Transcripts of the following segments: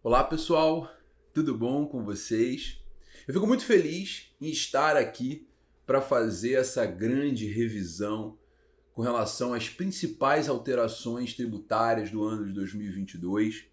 Olá pessoal, tudo bom com vocês? Eu fico muito feliz em estar aqui para fazer essa grande revisão com relação às principais alterações tributárias do ano de 2022.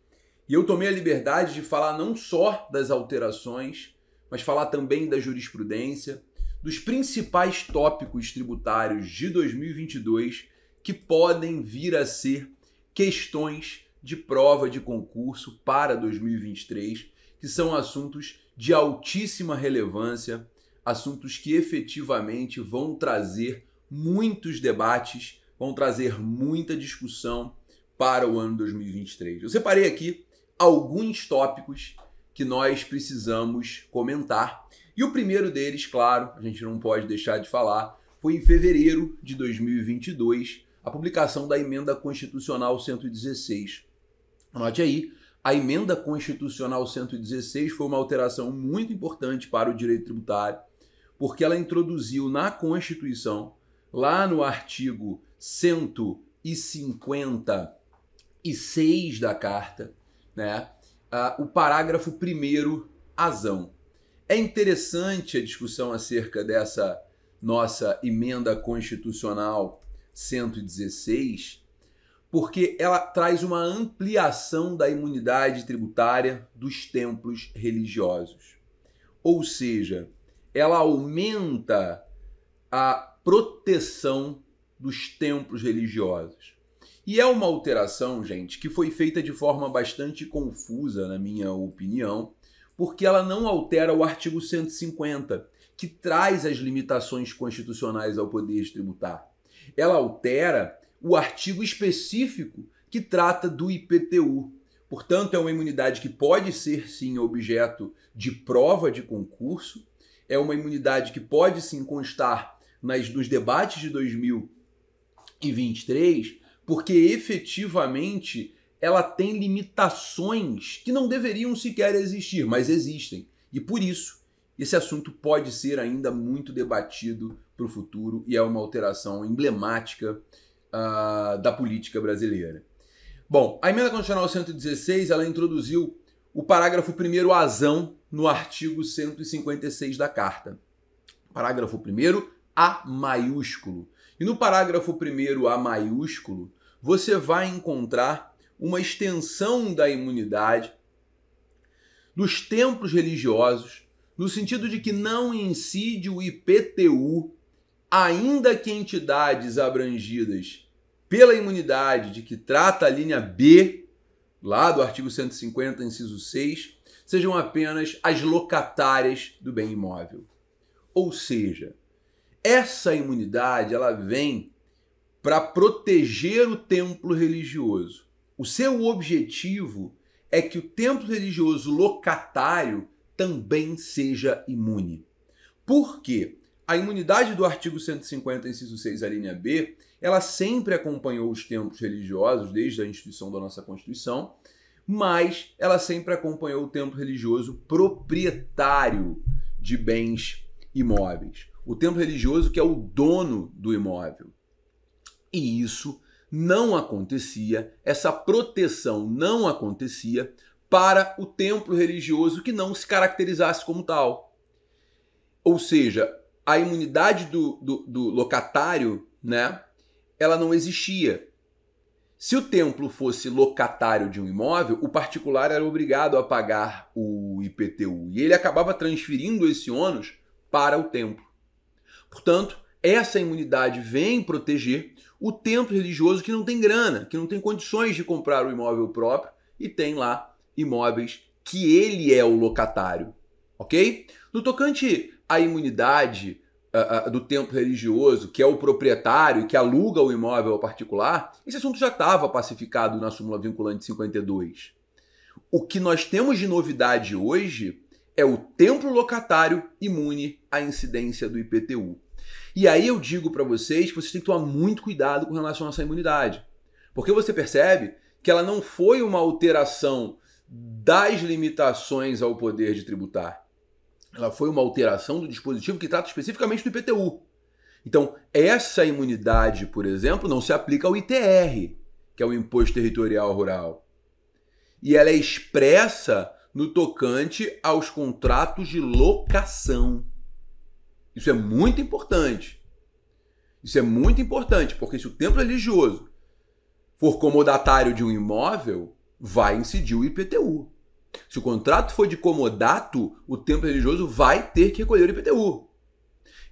E eu tomei a liberdade de falar não só das alterações, mas falar também da jurisprudência, dos principais tópicos tributários de 2022 que podem vir a ser questões de prova de concurso para 2023, que são assuntos de altíssima relevância, assuntos que efetivamente vão trazer muitos debates, vão trazer muita discussão para o ano 2023. Eu separei aqui alguns tópicos que nós precisamos comentar. E o primeiro deles, claro, a gente não pode deixar de falar, foi em fevereiro de 2022, a publicação da Emenda Constitucional 116. Anote aí, a Emenda Constitucional 116 foi uma alteração muito importante para o direito tributário, porque ela introduziu na Constituição, lá no artigo 156 da Carta, né, o parágrafo 1º, azão. É interessante a discussão acerca dessa nossa Emenda Constitucional 116, porque ela traz uma ampliação da imunidade tributária dos templos religiosos. Ou seja, ela aumenta a proteção dos templos religiosos. E é uma alteração, gente, que foi feita de forma bastante confusa, na minha opinião, porque ela não altera o artigo 150, que traz as limitações constitucionais ao poder de tributar. Ela altera o artigo específico que trata do IPTU. Portanto, é uma imunidade que pode ser, sim, objeto de prova de concurso, é uma imunidade que pode, sim, constar nos debates de 2023, porque, efetivamente, ela tem limitações que não deveriam sequer existir, mas existem. E, por isso, esse assunto pode ser ainda muito debatido para o futuro e é uma alteração emblemática da política brasileira. Bom, a Emenda Constitucional 116, ela introduziu o parágrafo 1º azão no artigo 156 da Carta. Parágrafo 1º, A maiúsculo. E no parágrafo 1º, A maiúsculo, você vai encontrar uma extensão da imunidade dos templos religiosos, no sentido de que não incide o IPTU, ainda que entidades abrangidas pela imunidade de que trata a linha B, lá do artigo 150, inciso 6, sejam apenas as locatárias do bem imóvel. Ou seja, essa imunidade ela vem para proteger o templo religioso. O seu objetivo é que o templo religioso locatário também seja imune. Por quê? A imunidade do artigo 150, inciso 6, a linha B, ela sempre acompanhou os templos religiosos, desde a instituição da nossa Constituição, mas ela sempre acompanhou o templo religioso proprietário de bens imóveis. O templo religioso que é o dono do imóvel. E isso não acontecia, essa proteção não acontecia para o templo religioso que não se caracterizasse como tal. Ou seja, a imunidade do locatário, né, ela não existia. Se o templo fosse locatário de um imóvel, o particular era obrigado a pagar o IPTU. E ele acabava transferindo esse ônus para o templo. Portanto, essa imunidade vem proteger o templo religioso que não tem grana, que não tem condições de comprar o imóvel próprio e tem lá imóveis que ele é o locatário. Ok? No tocante à imunidade do templo religioso, que é o proprietário, que aluga o imóvel ao particular, esse assunto já estava pacificado na súmula vinculante 52. O que nós temos de novidade hoje é o templo locatário imune à incidência do IPTU. E aí eu digo para vocês que vocês têm que tomar muito cuidado com relação a essa imunidade. Porque você percebe que ela não foi uma alteração das limitações ao poder de tributar. Ela foi uma alteração do dispositivo que trata especificamente do IPTU. Então, essa imunidade, por exemplo, não se aplica ao ITR, que é o Imposto Territorial Rural. e ela é expressa no tocante aos contratos de locação. Isso é muito importante. Isso é muito importante, porque se o templo religioso for comodatário de um imóvel, vai incidir o IPTU. Se o contrato for de comodato, o templo religioso vai ter que recolher o IPTU.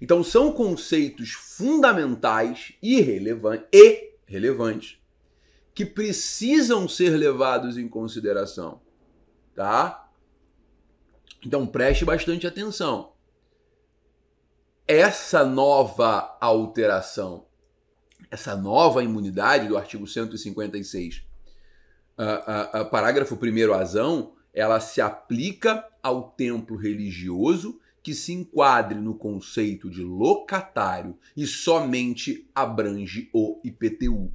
Então são conceitos fundamentais e relevantes que precisam ser levados em consideração, tá? Então preste bastante atenção. Essa nova alteração, essa nova imunidade do artigo 156, parágrafo 1º azão, ela se aplica ao templo religioso que se enquadre no conceito de locatário e somente abrange o IPTU.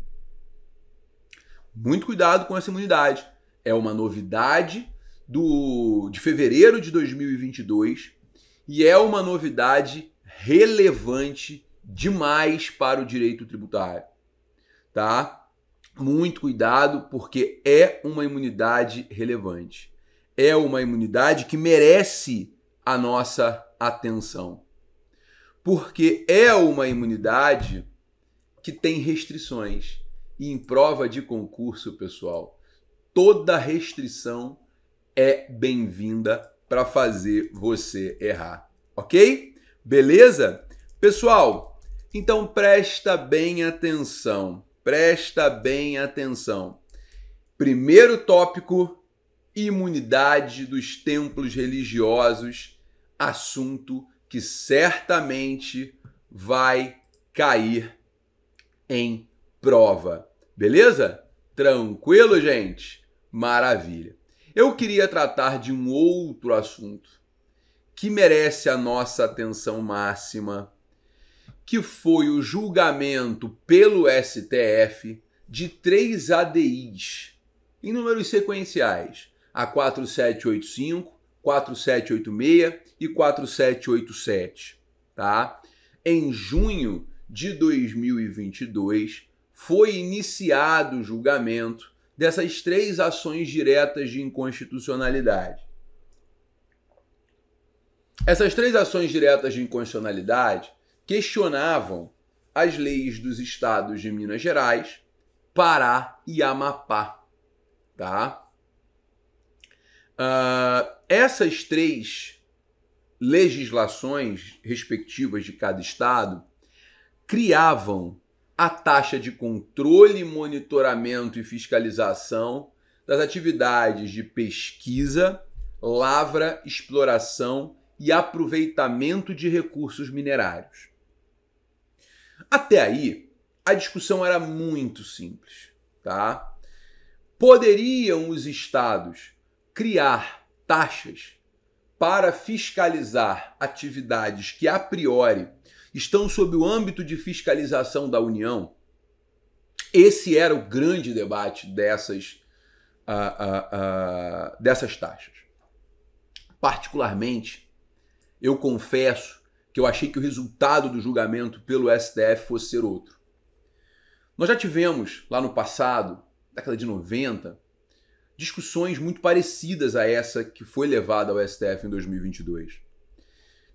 Muito cuidado com essa imunidade. É uma novidade de fevereiro de 2022 e é uma novidade relevante demais para o direito tributário, tá? Muito cuidado, porque é uma imunidade relevante. É uma imunidade que merece a nossa atenção. Porque é uma imunidade que tem restrições. E em prova de concurso, pessoal, toda restrição é bem-vinda para fazer você errar. Ok? Beleza? Pessoal, então presta bem atenção. Presta bem atenção. Primeiro tópico, imunidade dos templos religiosos, assunto que certamente vai cair em prova. Beleza? Tranquilo, gente? Maravilha. Eu queria tratar de um outro assunto que merece a nossa atenção máxima, que foi o julgamento pelo STF de 3 ADIs em números sequenciais, a 4785, 4786 e 4787, tá? Em junho de 2022, foi iniciado o julgamento dessas 3 ações diretas de inconstitucionalidade. Essas 3 ações diretas de inconstitucionalidade questionavam as leis dos estados de Minas Gerais, Pará e Amapá, tá? Essas 3 legislações respectivas de cada estado criavam a taxa de controle, monitoramento e fiscalização das atividades de pesquisa, lavra, exploração e aproveitamento de recursos minerários. Até aí, a discussão era muito simples, tá? Poderiam os estados criar taxas para fiscalizar atividades que, a priori, estão sob o âmbito de fiscalização da União? Esse era o grande debate dessas taxas. Particularmente, eu confesso que eu achei que o resultado do julgamento pelo STF fosse ser outro. Nós já tivemos, lá no passado, década de 90, discussões muito parecidas a essa que foi levada ao STF em 2022.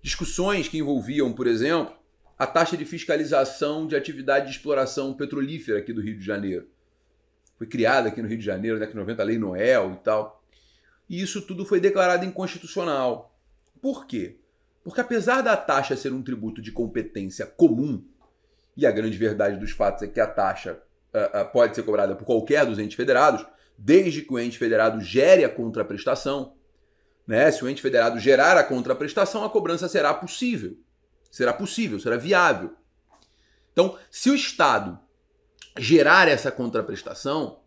Discussões que envolviam, por exemplo, a taxa de fiscalização de atividade de exploração petrolífera aqui do Rio de Janeiro. Foi criada aqui no Rio de Janeiro, na década de 90, a Lei Noel e tal. E isso tudo foi declarado inconstitucional. Por quê? Porque apesar da taxa ser um tributo de competência comum, e a grande verdade dos fatos é que a taxa pode ser cobrada por qualquer dos entes federados, desde que o ente federado gere a contraprestação, né? Se o ente federado gerar a contraprestação, a cobrança será possível. Será viável. Então, se o Estado gerar essa contraprestação,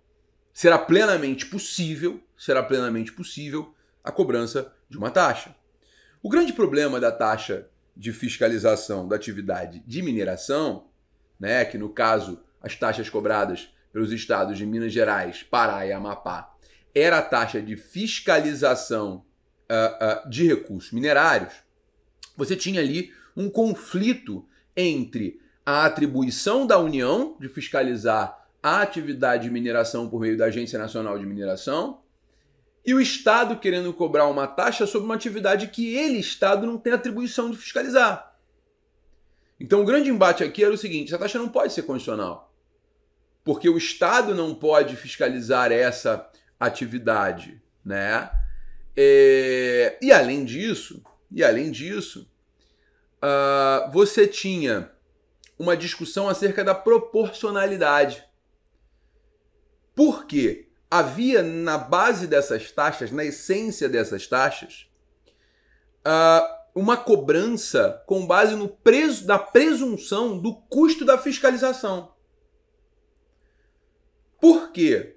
será plenamente possível a cobrança de uma taxa. O grande problema da taxa de fiscalização da atividade de mineração, né, que no caso as taxas cobradas pelos estados de Minas Gerais, Pará e Amapá, era a taxa de fiscalização de recursos minerários, você tinha ali um conflito entre a atribuição da União de fiscalizar a atividade de mineração por meio da Agência Nacional de Mineração e o Estado querendo cobrar uma taxa sobre uma atividade que ele, Estado, não tem atribuição de fiscalizar. Então o grande embate aqui era o seguinte: essa taxa não pode ser constitucional, porque o Estado não pode fiscalizar essa atividade, né? E além disso, você tinha uma discussão acerca da proporcionalidade. Por quê? Havia na base dessas taxas, na essência dessas taxas, uma cobrança com base na presunção do custo da fiscalização. Por quê?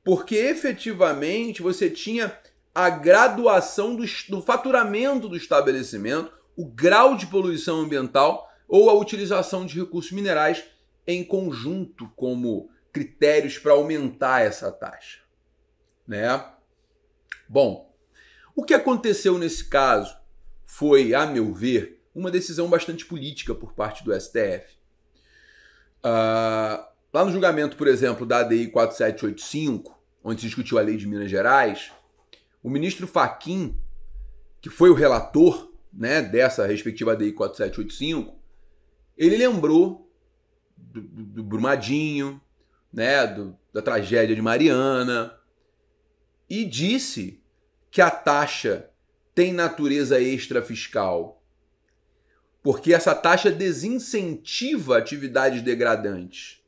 Porque efetivamente você tinha a graduação do faturamento do estabelecimento, o grau de poluição ambiental ou a utilização de recursos minerais em conjunto como critérios para aumentar essa taxa, né? Bom, o que aconteceu nesse caso foi, a meu ver, uma decisão bastante política por parte do STF. Lá no julgamento, por exemplo, da ADI 4785, onde se discutiu a lei de Minas Gerais, o ministro Fachin, que foi o relator, né, dessa respectiva ADI 4785, ele lembrou do Brumadinho, né, da tragédia de Mariana, e disse que a taxa tem natureza extrafiscal, porque essa taxa desincentiva atividades degradantes,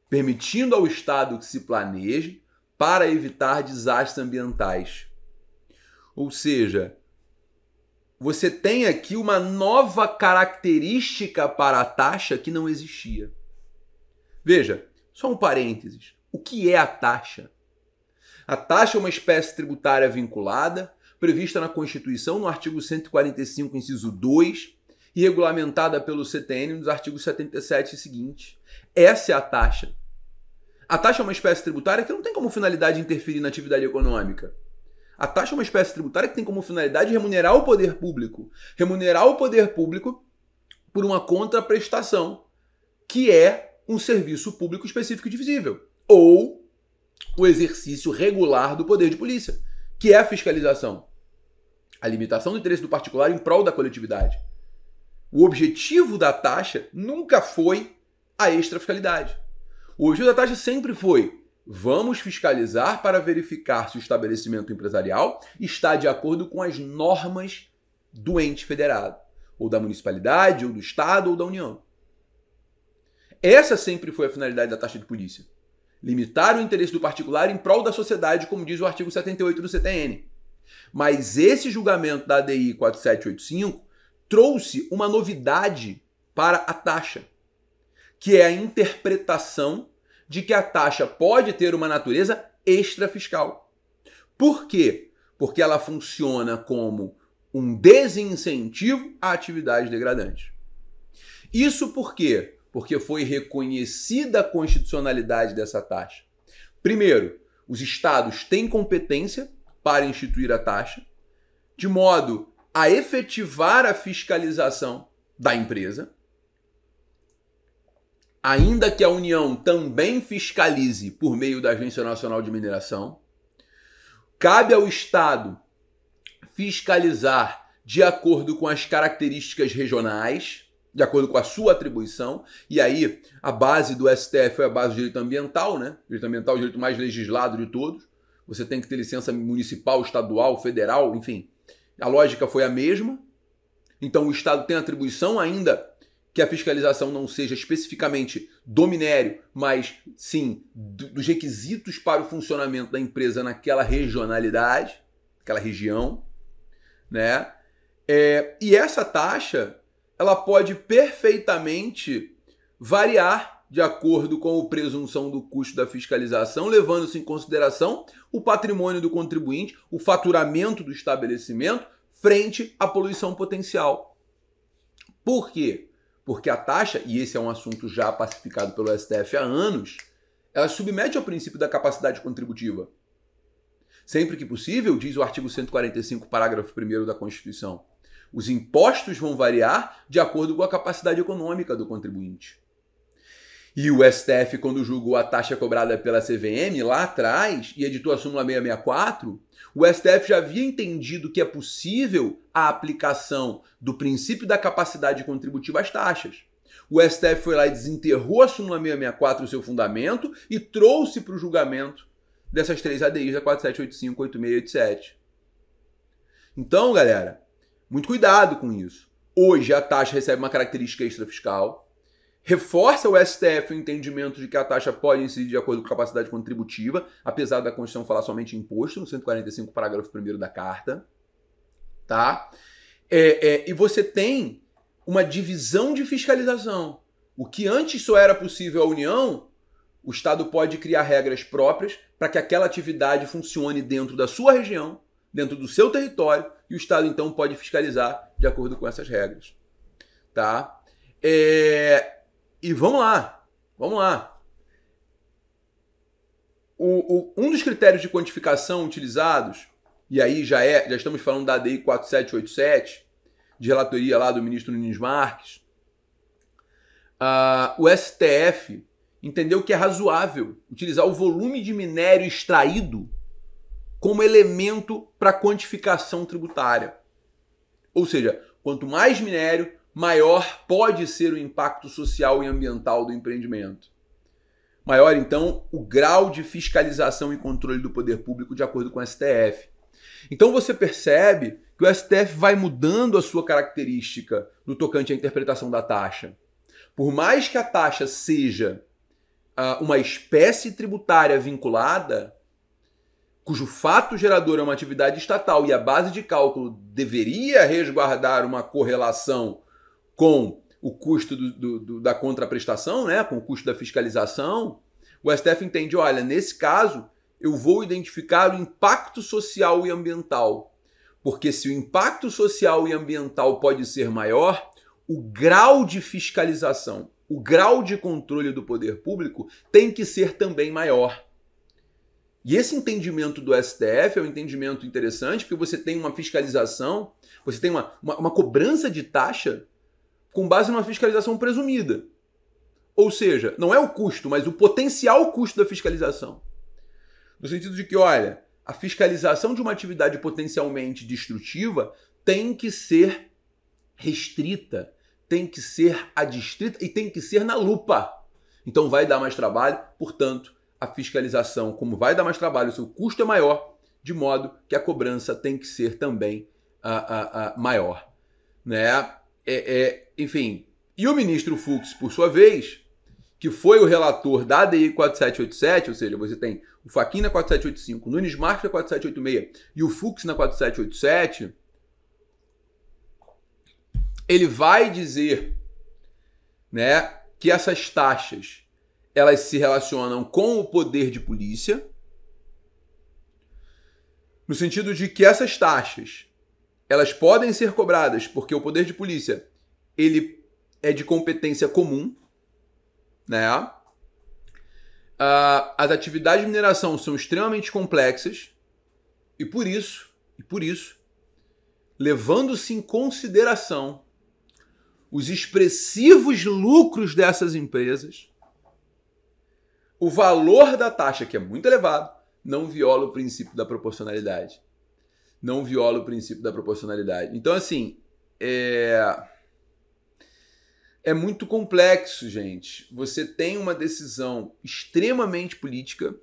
permitindo ao Estado que se planeje para evitar desastres ambientais. Ou seja, você tem aqui uma nova característica para a taxa que não existia. Veja, só um parênteses. O que é a taxa? A taxa é uma espécie tributária vinculada, prevista na Constituição, no artigo 145, inciso 2, e regulamentada pelo CTN nos artigos 77 e seguintes. Essa é a taxa. A taxa é uma espécie tributária que não tem como finalidade interferir na atividade econômica. A taxa é uma espécie tributária que tem como finalidade remunerar o poder público. Remunerar o poder público por uma contraprestação, que é um serviço público específico e divisível, ou o exercício regular do poder de polícia, que é a fiscalização, a limitação do interesse do particular em prol da coletividade. O objetivo da taxa nunca foi a extrafiscalidade. O objetivo da taxa sempre foi: vamos fiscalizar para verificar se o estabelecimento empresarial está de acordo com as normas do ente federado, ou da municipalidade, ou do estado, ou da União. Essa sempre foi a finalidade da taxa de polícia. Limitar o interesse do particular em prol da sociedade, como diz o artigo 78 do CTN. Mas esse julgamento da ADI 4785 trouxe uma novidade para a taxa, que é a interpretação de que a taxa pode ter uma natureza extrafiscal. Por quê? Porque ela funciona como um desincentivo a atividades degradantes. Isso por quê? Porque foi reconhecida a constitucionalidade dessa taxa. Primeiro, os estados têm competência para instituir a taxa, de modo a efetivar a fiscalização da empresa, ainda que a União também fiscalize por meio da Agência Nacional de Mineração. Cabe ao Estado fiscalizar de acordo com as características regionais, de acordo com a sua atribuição, e aí a base do STF foi a base do direito ambiental, né? O direito ambiental é o direito mais legislado de todos. Você tem que ter licença municipal, estadual, federal, enfim. A lógica foi a mesma. Então o Estado tem atribuição, ainda que a fiscalização não seja especificamente do minério, mas sim dos requisitos para o funcionamento da empresa naquela regionalidade, aquela região, né? E essa taxa, ela pode perfeitamente variar de acordo com a presunção do custo da fiscalização, levando-se em consideração o patrimônio do contribuinte, o faturamento do estabelecimento, frente à poluição potencial. Por quê? Porque a taxa, e esse é um assunto já pacificado pelo STF há anos, ela submete ao princípio da capacidade contributiva. Sempre que possível, diz o artigo 145, parágrafo 1º da Constituição, os impostos vão variar de acordo com a capacidade econômica do contribuinte. E o STF, quando julgou a taxa cobrada pela CVM lá atrás e editou a súmula 664, o STF já havia entendido que é possível a aplicação do princípio da capacidade contributiva às taxas. O STF foi lá e desenterrou a súmula 664, o seu fundamento, e trouxe para o julgamento dessas três ADIs, da 4785, 8687. Então, galera, muito cuidado com isso. Hoje a taxa recebe uma característica extrafiscal, reforça o STF o entendimento de que a taxa pode incidir de acordo com a capacidade contributiva, apesar da Constituição falar somente em imposto, no 145, parágrafo 1º da Carta. Tá? E você tem uma divisão de fiscalização. O que antes só era possível à União, o Estado pode criar regras próprias para que aquela atividade funcione dentro da sua região, dentro do seu território, e o Estado então pode fiscalizar de acordo com essas regras. Tá? E vamos lá. Um dos critérios de quantificação utilizados, e aí já estamos falando da ADI 4787, de relatoria lá do ministro Nunes Marques, o STF entendeu que é razoável utilizar o volume de minério extraído como elemento para quantificação tributária. Ou seja, quanto mais minério, maior pode ser o impacto social e ambiental do empreendimento. Maior, então, o grau de fiscalização e controle do poder público de acordo com o STF. Então você percebe que o STF vai mudando a sua característica no tocante à interpretação da taxa. Por mais que a taxa seja uma espécie tributária vinculada, cujo fato gerador é uma atividade estatal e a base de cálculo deveria resguardar uma correlação com o custo da contraprestação, né, com o custo da fiscalização, o STF entende, olha, nesse caso, eu vou identificar o impacto social e ambiental. Porque se o impacto social e ambiental pode ser maior, o grau de fiscalização, o grau de controle do poder público tem que ser também maior. E esse entendimento do STF é um entendimento interessante, porque você tem uma fiscalização, você tem uma cobrança de taxa com base numa fiscalização presumida. Ou seja, não é o custo, mas o potencial custo da fiscalização. No sentido de que, olha, a fiscalização de uma atividade potencialmente destrutiva tem que ser restrita, tem que ser adstrita e tem que ser na lupa. Então vai dar mais trabalho, portanto, a fiscalização, como vai dar mais trabalho, o seu custo é maior, de modo que a cobrança tem que ser também maior. Né? Enfim, e o ministro Fux, por sua vez, que foi o relator da ADI 4787, ou seja, você tem o Fachin na 4785, o Nunes Marques na 4786 e o Fux na 4787, ele vai dizer, né, que essas taxas elas se relacionam com o poder de polícia, no sentido de que essas taxas elas podem ser cobradas porque o poder de polícia ele é de competência comum, né? As atividades de mineração são extremamente complexas e por isso, levando-se em consideração os expressivos lucros dessas empresas, o valor da taxa, que é muito elevado, não viola o princípio da proporcionalidade. Não viola o princípio da proporcionalidade. Então, assim, é muito complexo, gente. Você tem uma decisão extremamente política,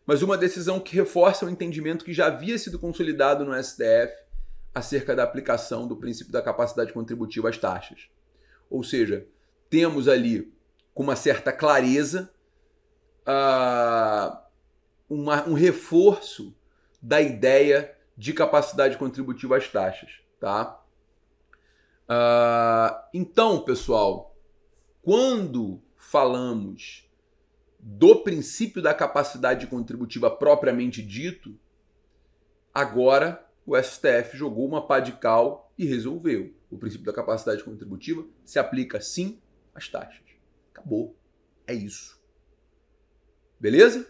mas uma decisão que reforça o entendimento que já havia sido consolidado no STF acerca da aplicação do princípio da capacidade contributiva às taxas. Ou seja, temos ali, com uma certa clareza, um reforço da ideia de capacidade contributiva às taxas. Tá? Então, pessoal, quando falamos do princípio da capacidade contributiva propriamente dito, agora o STF jogou uma pá de cal e resolveu. O princípio da capacidade contributiva se aplica sim às taxas. Acabou. É isso. Beleza?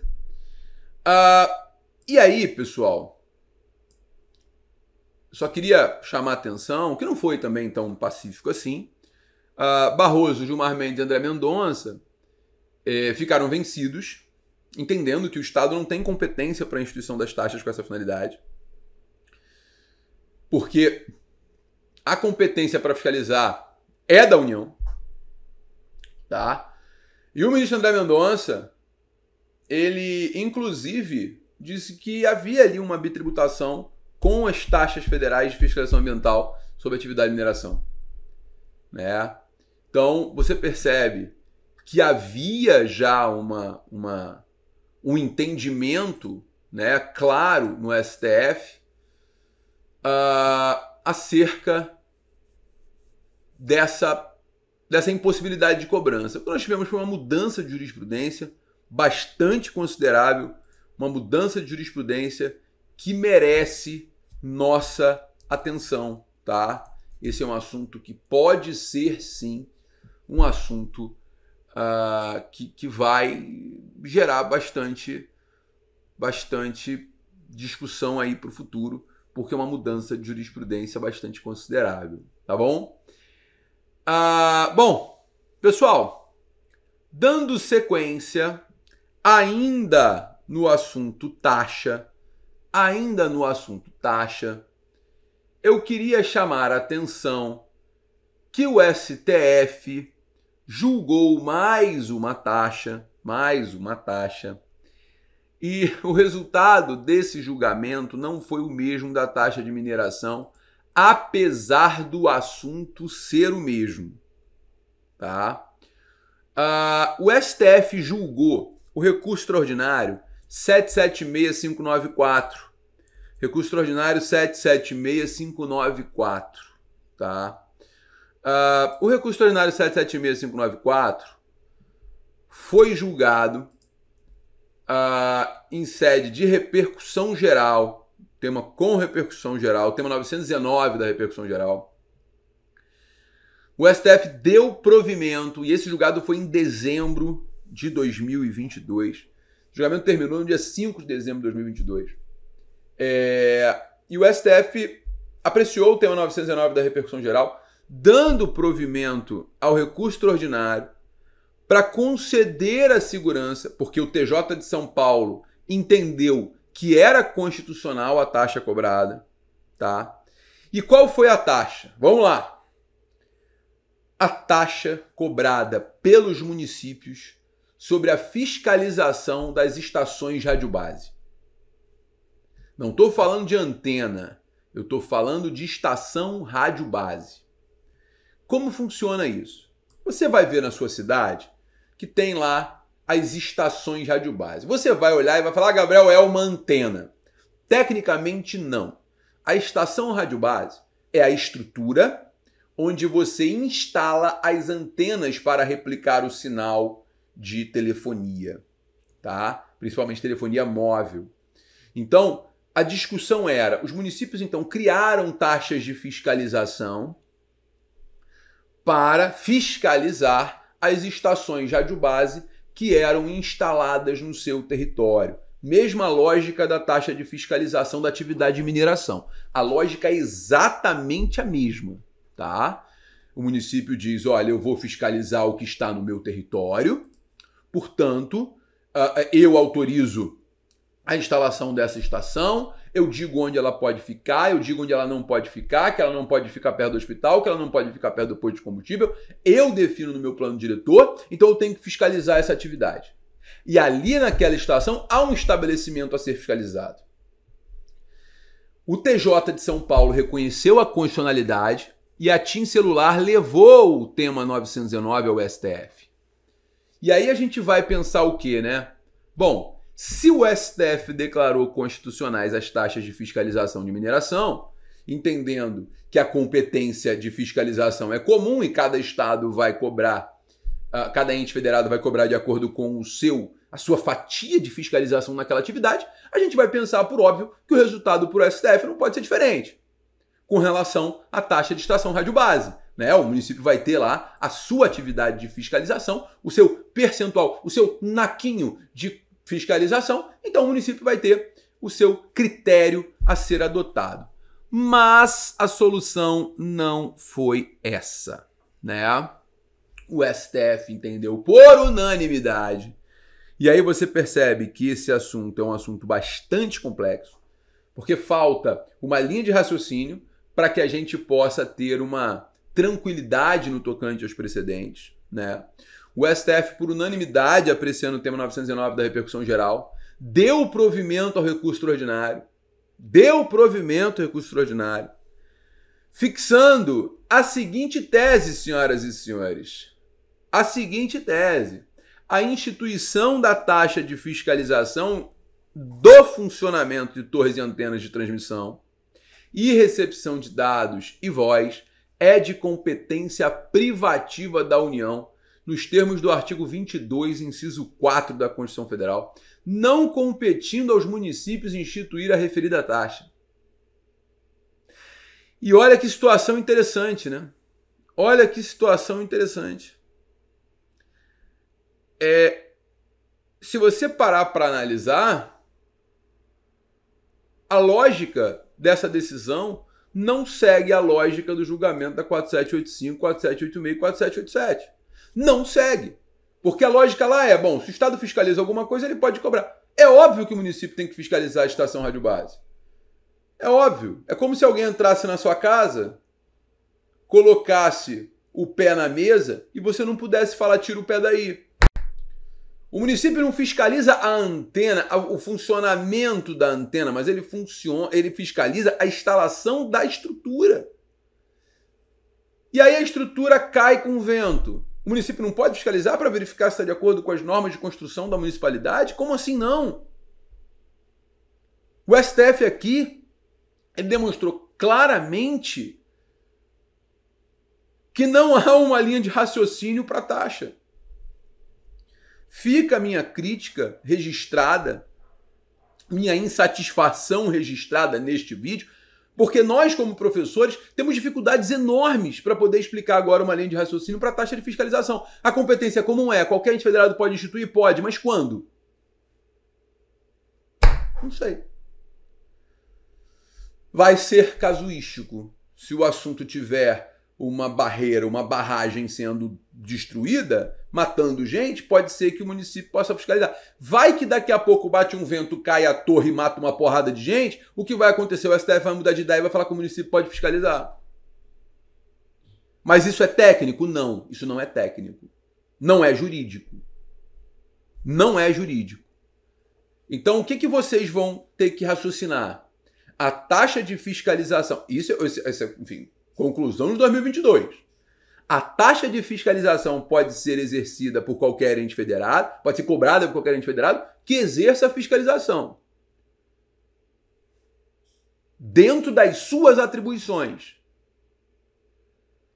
E aí, pessoal, só queria chamar a atenção, que não foi também tão pacífico assim, Barroso, Gilmar Mendes e André Mendonça ficaram vencidos, entendendo que o Estado não tem competência para a instituição das taxas com essa finalidade, porque a competência para fiscalizar é da União, tá? E o ministro André Mendonça, ele inclusive disse que havia ali uma bitributação com as taxas federais de fiscalização ambiental sobre atividade de mineração, né? Então, você percebe que havia já um entendimento, né, claro no STF acerca dessa impossibilidade de cobrança. O que nós tivemos foi uma mudança de jurisprudência bastante considerável, uma mudança de jurisprudência que merece nossa atenção, tá? Esse é um assunto que pode ser, sim, um assunto que vai gerar bastante discussão aí para o futuro, porque é uma mudança de jurisprudência bastante considerável, tá bom? Bom, pessoal, dando sequência, ainda no assunto taxa, eu queria chamar a atenção que o STF julgou mais uma taxa, e o resultado desse julgamento não foi o mesmo da taxa de mineração, apesar do assunto ser o mesmo, tá? O STF julgou o recurso extraordinário 776594, recurso extraordinário 776594, tá? O recurso extraordinário 776594 foi julgado em sede de repercussão geral, tema com repercussão geral, tema 919 da repercussão geral. O STF deu provimento, e esse julgado foi em dezembro de 2022. O julgamento terminou no dia 5 de dezembro de 2022. E o STF apreciou o tema 919 da repercussão geral, dando provimento ao recurso extraordinário para conceder a segurança, porque o TJ de São Paulo entendeu que era constitucional a taxa cobrada, tá? E qual foi a taxa? Vamos lá. A taxa cobrada pelos municípios sobre a fiscalização das estações de radiobase. Não estou falando de antena, eu estou falando de estação radiobase. Como funciona isso? Você vai ver na sua cidade que tem lá as estações de radiobase. Você vai olhar e vai falar, Gabriel, é uma antena. Tecnicamente, não. A estação radiobase é a estrutura onde você instala as antenas para replicar o sinal de telefonia, tá? Principalmente telefonia móvel. Então, a discussão era, os municípios então criaram taxas de fiscalização para fiscalizar as estações de radiobase que eram instaladas no seu território. Mesma lógica da taxa de fiscalização da atividade de mineração. A lógica é exatamente a mesma, tá? O município diz, olha, eu vou fiscalizar o que está no meu território, portanto, eu autorizo a instalação dessa estação, eu digo onde ela pode ficar, eu digo onde ela não pode ficar, que ela não pode ficar perto do hospital, que ela não pode ficar perto do posto de combustível, eu defino no meu plano diretor, então eu tenho que fiscalizar essa atividade. E ali naquela estação há um estabelecimento a ser fiscalizado. O TJ de São Paulo reconheceu a constitucionalidade e a TIM Celular levou o tema 919 ao STF. E aí a gente vai pensar o quê, né? Bom, se o STF declarou constitucionais as taxas de fiscalização de mineração, entendendo que a competência de fiscalização é comum e cada estado vai cobrar, cada ente federado vai cobrar de acordo com a sua fatia de fiscalização naquela atividade, a gente vai pensar, por óbvio, que o resultado para o STF não pode ser diferente com relação à taxa de estação radiobase, né? O município vai ter lá a sua atividade de fiscalização, o seu percentual, o seu naquinho de fiscalização, então o município vai ter o seu critério a ser adotado. Mas a solução não foi essa, né? O STF entendeu por unanimidade. E aí você percebe que esse assunto é um assunto bastante complexo, porque falta uma linha de raciocínio para que a gente possa ter uma tranquilidade no tocante aos precedentes, né? O STF, por unanimidade, apreciando o tema 909 da repercussão geral, deu provimento ao recurso extraordinário, fixando a seguinte tese, senhoras e senhores. A seguinte tese: a instituição da taxa de fiscalização do funcionamento de torres e antenas de transmissão e recepção de dados e voz é de competência privativa da União, nos termos do artigo 22, inciso 4 da Constituição Federal, não competindo aos municípios instituir a referida taxa. E olha que situação interessante, né? Olha que situação interessante. Se você parar para analisar, a lógica dessa decisão não segue a lógica do julgamento da 4785, 4786 e 4787. Não segue. Porque a lógica lá é, bom, se o Estado fiscaliza alguma coisa, ele pode cobrar. É óbvio que o município tem que fiscalizar a estação rádio base. É óbvio. É como se alguém entrasse na sua casa, colocasse o pé na mesa e você não pudesse falar, tira o pé daí. O município não fiscaliza a antena, o funcionamento da antena, mas ele fiscaliza a instalação da estrutura. E aí a estrutura cai com o vento. O município não pode fiscalizar para verificar se está de acordo com as normas de construção da municipalidade? Como assim não? O STF aqui, ele demonstrou claramente que não há uma linha de raciocínio para a taxa. Fica a minha crítica registrada, minha insatisfação registrada neste vídeo, porque nós, como professores, temos dificuldades enormes para poder explicar agora uma linha de raciocínio para a taxa de fiscalização. A competência comum é, qualquer ente federado pode instituir? Pode, mas quando? Não sei. Vai ser casuístico. Se o assunto tiver uma barreira, uma barragem sendo destruída, matando gente, pode ser que o município possa fiscalizar. Vai que daqui a pouco bate um vento, cai a torre e mata uma porrada de gente, o que vai acontecer? O STF vai mudar de ideia e vai falar que o município pode fiscalizar. Mas isso é técnico? Não, isso não é técnico. Não é jurídico. Não é jurídico. Então, o que vocês vão ter que raciocinar? A taxa de fiscalização, isso é, enfim, conclusão de 2022. A taxa de fiscalização pode ser exercida por qualquer ente federado, pode ser cobrada por qualquer ente federado que exerça a fiscalização dentro das suas atribuições,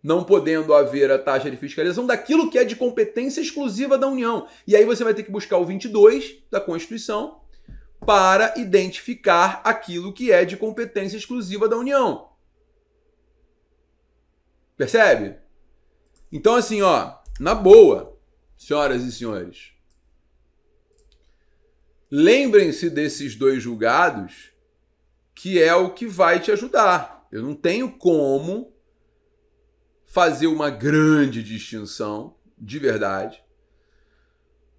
não podendo haver a taxa de fiscalização daquilo que é de competência exclusiva da União. E aí você vai ter que buscar o 22 da Constituição para identificar aquilo que é de competência exclusiva da União. Percebe? Então, assim, ó, na boa, senhoras e senhores, lembrem-se desses dois julgados, que é o que vai te ajudar. Eu não tenho como fazer uma grande distinção, de verdade,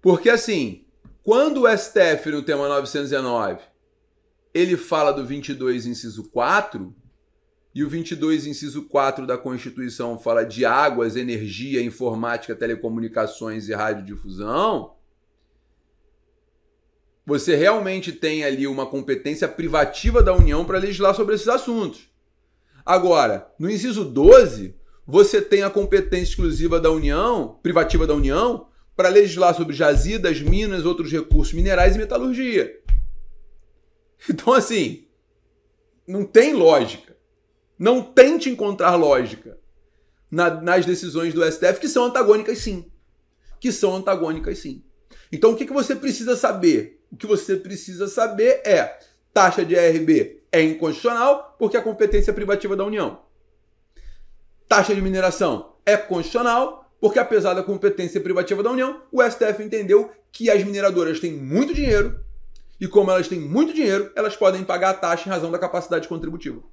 porque, assim, quando o STF, no tema 919, ele fala do 22, inciso 4, e o 22, inciso 4 da Constituição fala de águas, energia, informática, telecomunicações e radiodifusão, você realmente tem ali uma competência privativa da União para legislar sobre esses assuntos. Agora, no inciso 12, você tem a competência exclusiva da União, privativa da União, para legislar sobre jazidas, minas, outros recursos minerais e metalurgia. Então, assim, não tem lógica. Não tente encontrar lógica nas decisões do STF, que são antagônicas, sim. Então, o que você precisa saber? O que você precisa saber é: taxa de ARB é inconstitucional porque a competência é privativa da União. Taxa de mineração é constitucional porque, apesar da competência privativa da União, o STF entendeu que as mineradoras têm muito dinheiro e, como elas têm muito dinheiro, elas podem pagar a taxa em razão da capacidade contributiva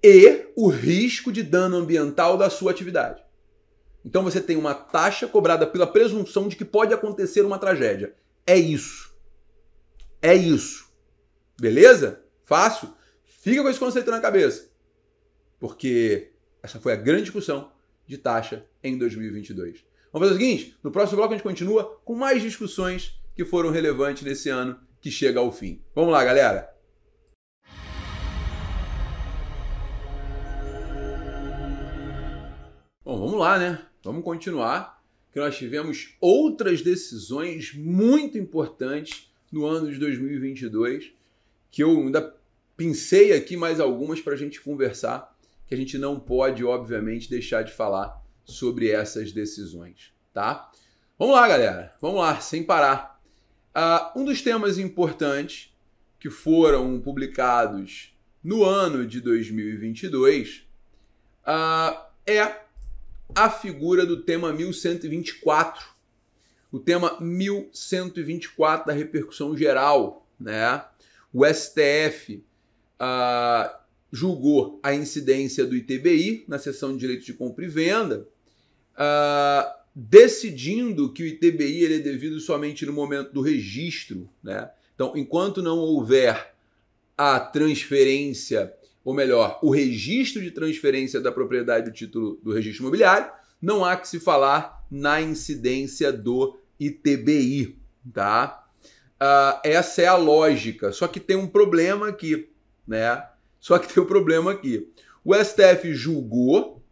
e o risco de dano ambiental da sua atividade. Então você tem uma taxa cobrada pela presunção de que pode acontecer uma tragédia. É isso. É isso. Beleza? Fácil? Fica com esse conceito na cabeça. Porque essa foi a grande discussão de taxa em 2022. Vamos fazer o seguinte? No próximo bloco a gente continua com mais discussões que foram relevantes nesse ano que chega ao fim. Vamos lá, galera! Bom, vamos lá, né? Vamos continuar, que nós tivemos outras decisões muito importantes no ano de 2022, que eu ainda pincei aqui mais algumas para a gente conversar, que a gente não pode, obviamente, deixar de falar sobre essas decisões, tá? Vamos lá, galera. Vamos lá, sem parar. Um dos temas importantes que foram publicados no ano de 2022 é a figura do tema 1124. O tema 1124 da repercussão geral, né? O STF julgou a incidência do ITBI na seção de direito de compra e venda, decidindo que o ITBI ele é devido somente no momento do registro, né? Então, enquanto não houver a transferência, ou melhor, o registro de transferência da propriedade do título do registro imobiliário, não há que se falar na incidência do ITBI, tá? Essa é a lógica, só que tem um problema aqui, né? O STF julgou,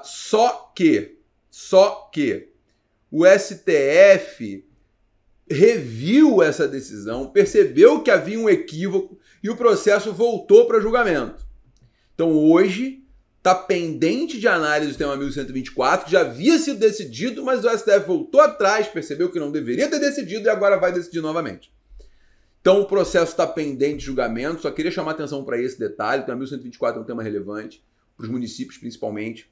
só que o STF reviu essa decisão, percebeu que havia um equívoco e o processo voltou para julgamento. Então hoje está pendente de análise o tema 1124, que já havia sido decidido, mas o STF voltou atrás, percebeu que não deveria ter decidido e agora vai decidir novamente. Então o processo está pendente de julgamento, só queria chamar atenção para esse detalhe, o tema 1124 é um tema relevante, para os municípios principalmente.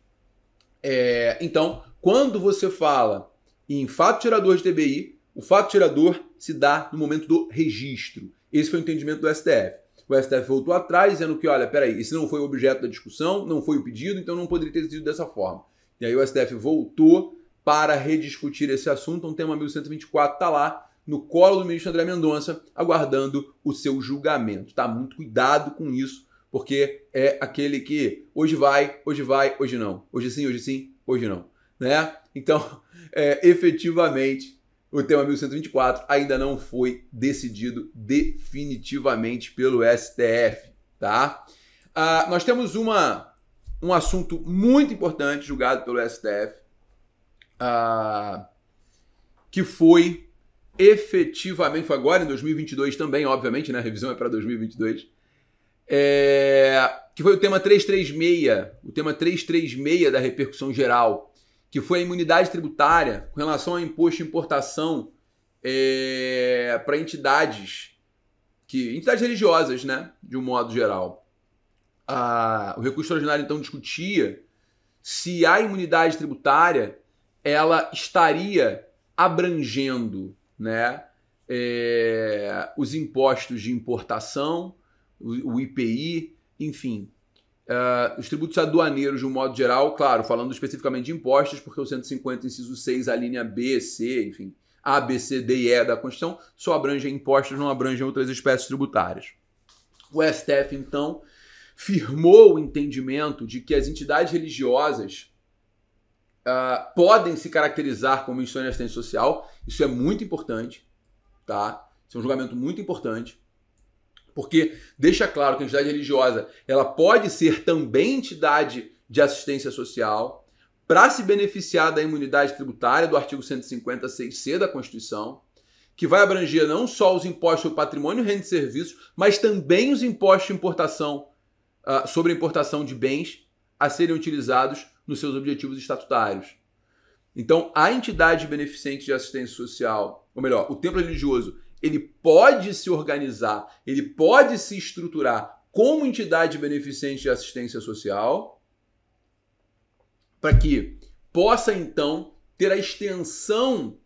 Então, quando você fala em fato tirador de TBI, o fato tirador se dá no momento do registro. Esse foi o entendimento do STF. O STF voltou atrás, dizendo que, olha, peraí, esse não foi o objeto da discussão, não foi o pedido, então não poderia ter sido dessa forma. E aí o STF voltou para rediscutir esse assunto, então o tema 1124 está lá, no colo do ministro André Mendonça, aguardando o seu julgamento. Tá? Muito cuidado com isso, porque é aquele que hoje vai, hoje não. Hoje sim, hoje não. Né? Então, efetivamente, o tema 1124 ainda não foi decidido definitivamente pelo STF. Tá? Nós temos um assunto muito importante julgado pelo STF, que foi efetivamente, foi agora em 2022 também, obviamente, né? A revisão é para 2022, que foi o tema 336 da repercussão geral, que foi a imunidade tributária com relação ao imposto de importação para entidades religiosas, né? De um modo geral. O recurso extraordinário, então, discutia se a imunidade tributária ela estaria abrangendo, né, os impostos de importação, o IPI, enfim, os tributos aduaneiros de um modo geral, claro, falando especificamente de impostos, porque o 150, inciso 6, a linha B, C, enfim, A, B, C, D e E da Constituição só abrangem impostos, não abrangem outras espécies tributárias. O STF, então, firmou o entendimento de que as entidades religiosas podem se caracterizar como instituições de assistência social. Isso é muito importante, tá? Isso é um julgamento muito importante, porque deixa claro que a entidade religiosa ela pode ser também entidade de assistência social para se beneficiar da imunidade tributária do artigo 156C da Constituição, que vai abranger não só os impostos sobre patrimônio, renda e serviços, mas também os impostos de importação, sobre a importação de bens a serem utilizados nos seus objetivos estatutários. Então, a entidade beneficente de assistência social, ou melhor, o templo religioso, ele pode se organizar, ele pode se estruturar como entidade beneficente de assistência social, para que possa, então, ter a extensão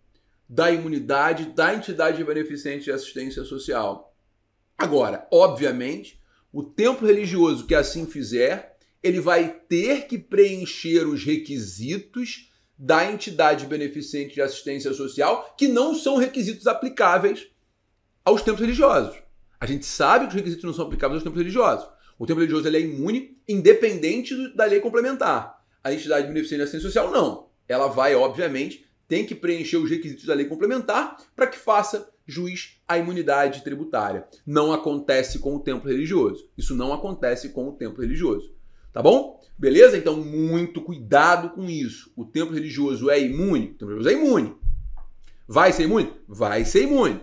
da imunidade da entidade beneficente de assistência social. Agora, obviamente, o templo religioso que assim fizer, ele vai ter que preencher os requisitos da entidade beneficente de assistência social, que não são requisitos aplicáveis aos templos religiosos. A gente sabe que os requisitos não são aplicáveis aos templos religiosos. O templo religioso ele é imune, independente da lei complementar. A entidade beneficente de assistência social, não. Ela vai, obviamente, tem que preencher os requisitos da lei complementar para que faça juiz à imunidade tributária. Não acontece com o templo religioso. Isso não acontece com o templo religioso. Tá bom? Beleza? Então, muito cuidado com isso. O templo religioso é imune? O templo religioso é imune. Vai ser imune? Vai ser imune.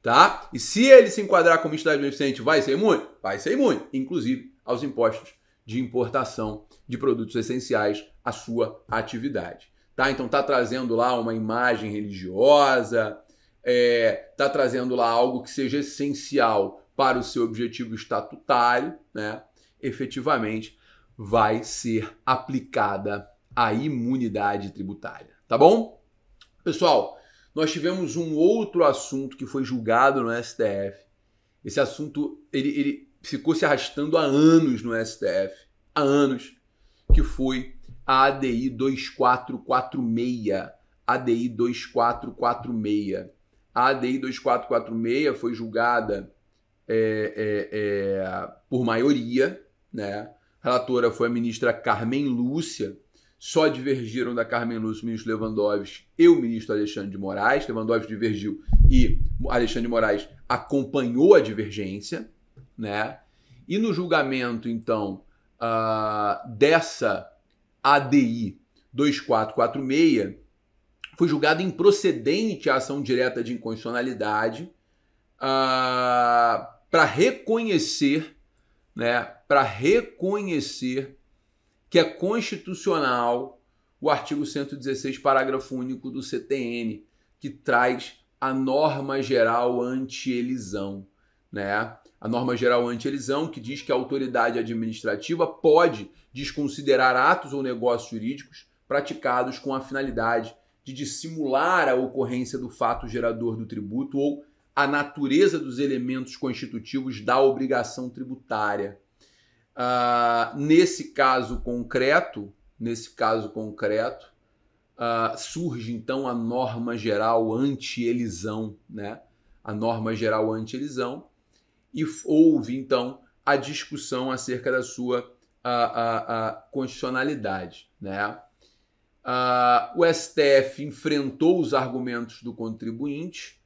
Tá? E se ele se enquadrar como entidade beneficente, vai ser imune? Vai ser imune. Inclusive aos impostos de importação de produtos essenciais à sua atividade. Tá? Então, tá trazendo lá uma imagem religiosa, tá trazendo lá algo que seja essencial para o seu objetivo estatutário, né? Efetivamente vai ser aplicada a imunidade tributária, tá bom? Pessoal, nós tivemos um outro assunto que foi julgado no STF. Esse assunto ele ficou se arrastando há anos no STF, há anos, que foi a ADI 2446. ADI 2446. A ADI 2446 foi julgada por maioria, né? A relatora foi a ministra Carmen Lúcia. Só divergiram da Carmen Lúcia o ministro Lewandowski e o ministro Alexandre de Moraes. Lewandowski divergiu e Alexandre de Moraes acompanhou a divergência, né? E no julgamento, então, dessa ADI 2446, foi julgada improcedente a ação direta de inconstitucionalidade para reconhecer, né, que é constitucional o artigo 116, parágrafo único do CTN, que traz a norma geral anti-elisão, né? A norma geral anti-elisão que diz que a autoridade administrativa pode desconsiderar atos ou negócios jurídicos praticados com a finalidade de dissimular a ocorrência do fato gerador do tributo ou a natureza dos elementos constitutivos da obrigação tributária. Nesse caso concreto, surge então a norma geral anti-elisão, né? A norma geral anti-elisão, e houve então a discussão acerca da sua constitucionalidade, né? O STF enfrentou os argumentos do contribuinte,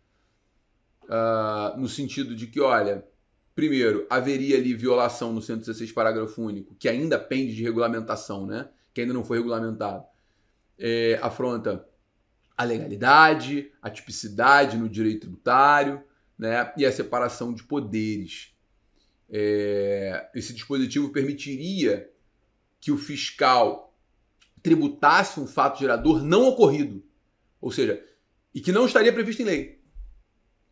no sentido de que, olha, primeiro, haveria ali violação no 116 parágrafo único, que ainda pende de regulamentação, né? Que ainda não foi regulamentado. Afronta a legalidade, a tipicidade no direito tributário, né? E a separação de poderes. Esse dispositivo permitiria que o fiscal tributasse um fato gerador não ocorrido, ou seja, e que não estaria previsto em lei.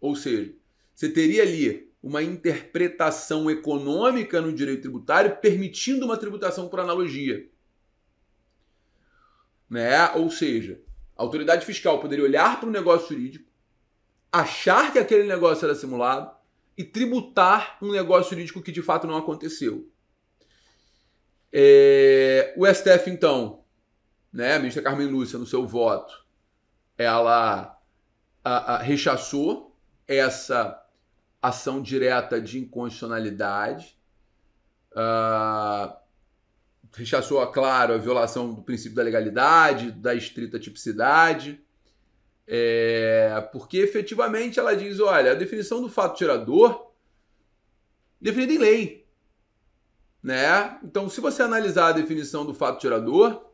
Ou seja, você teria ali uma interpretação econômica no direito tributário permitindo uma tributação por analogia, né? Ou seja, a autoridade fiscal poderia olhar para um negócio jurídico, achar que aquele negócio era simulado e tributar um negócio jurídico que de fato não aconteceu. O STF, então, né, a ministra Carmen Lúcia, no seu voto, ela rechaçou essa ação direta de inconstitucionalidade, rechaçou, claro, a violação do princípio da legalidade, da estrita tipicidade, porque efetivamente ela diz, olha, a definição do fato gerador definida em lei, né? Então, se você analisar a definição do fato gerador,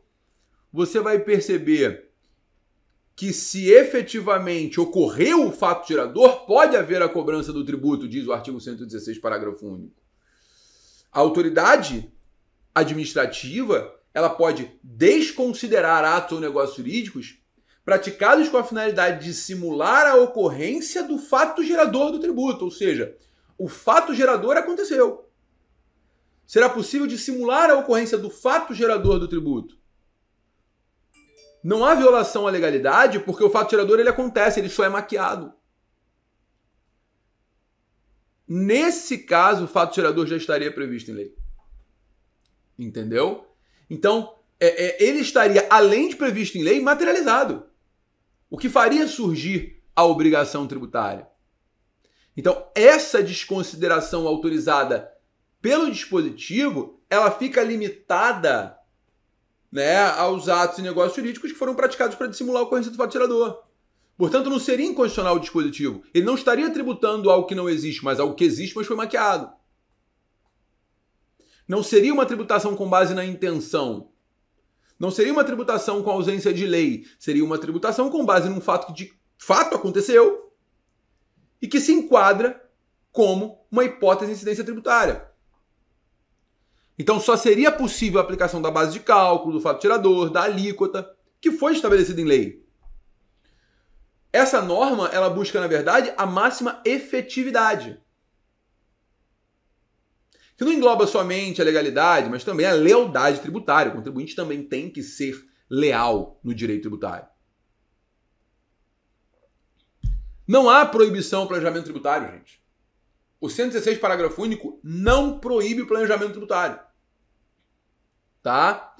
você vai perceber que se efetivamente ocorreu o fato gerador, pode haver a cobrança do tributo, diz o artigo 116, parágrafo único. A autoridade administrativa, ela pode desconsiderar atos ou negócios jurídicos praticados com a finalidade de simular a ocorrência do fato gerador do tributo, ou seja, o fato gerador aconteceu. Será possível dissimular a ocorrência do fato gerador do tributo? Não há violação à legalidade porque o fato gerador ele acontece, ele só é maquiado. Nesse caso, o fato gerador já estaria previsto em lei. Entendeu? Então, ele estaria, além de previsto em lei, materializado. O que faria surgir a obrigação tributária. Então, essa desconsideração autorizada pelo dispositivo, ela fica limitada, né, aos atos e negócios jurídicos que foram praticados para dissimular a ocorrência do fato gerador. Portanto, não seria inconstitucional o dispositivo. Ele não estaria tributando algo que não existe, mas algo que existe, mas foi maquiado. Não seria uma tributação com base na intenção. Não seria uma tributação com ausência de lei. Seria uma tributação com base num fato que de fato aconteceu e que se enquadra como uma hipótese de incidência tributária. Então, só seria possível a aplicação da base de cálculo, do fato gerador, da alíquota, que foi estabelecida em lei. Essa norma, ela busca, na verdade, a máxima efetividade. Que não engloba somente a legalidade, mas também a lealdade tributária. O contribuinte também tem que ser leal no direito tributário. Não há proibição ao planejamento tributário, gente. O 116, parágrafo único, não proíbe o planejamento tributário. Tá?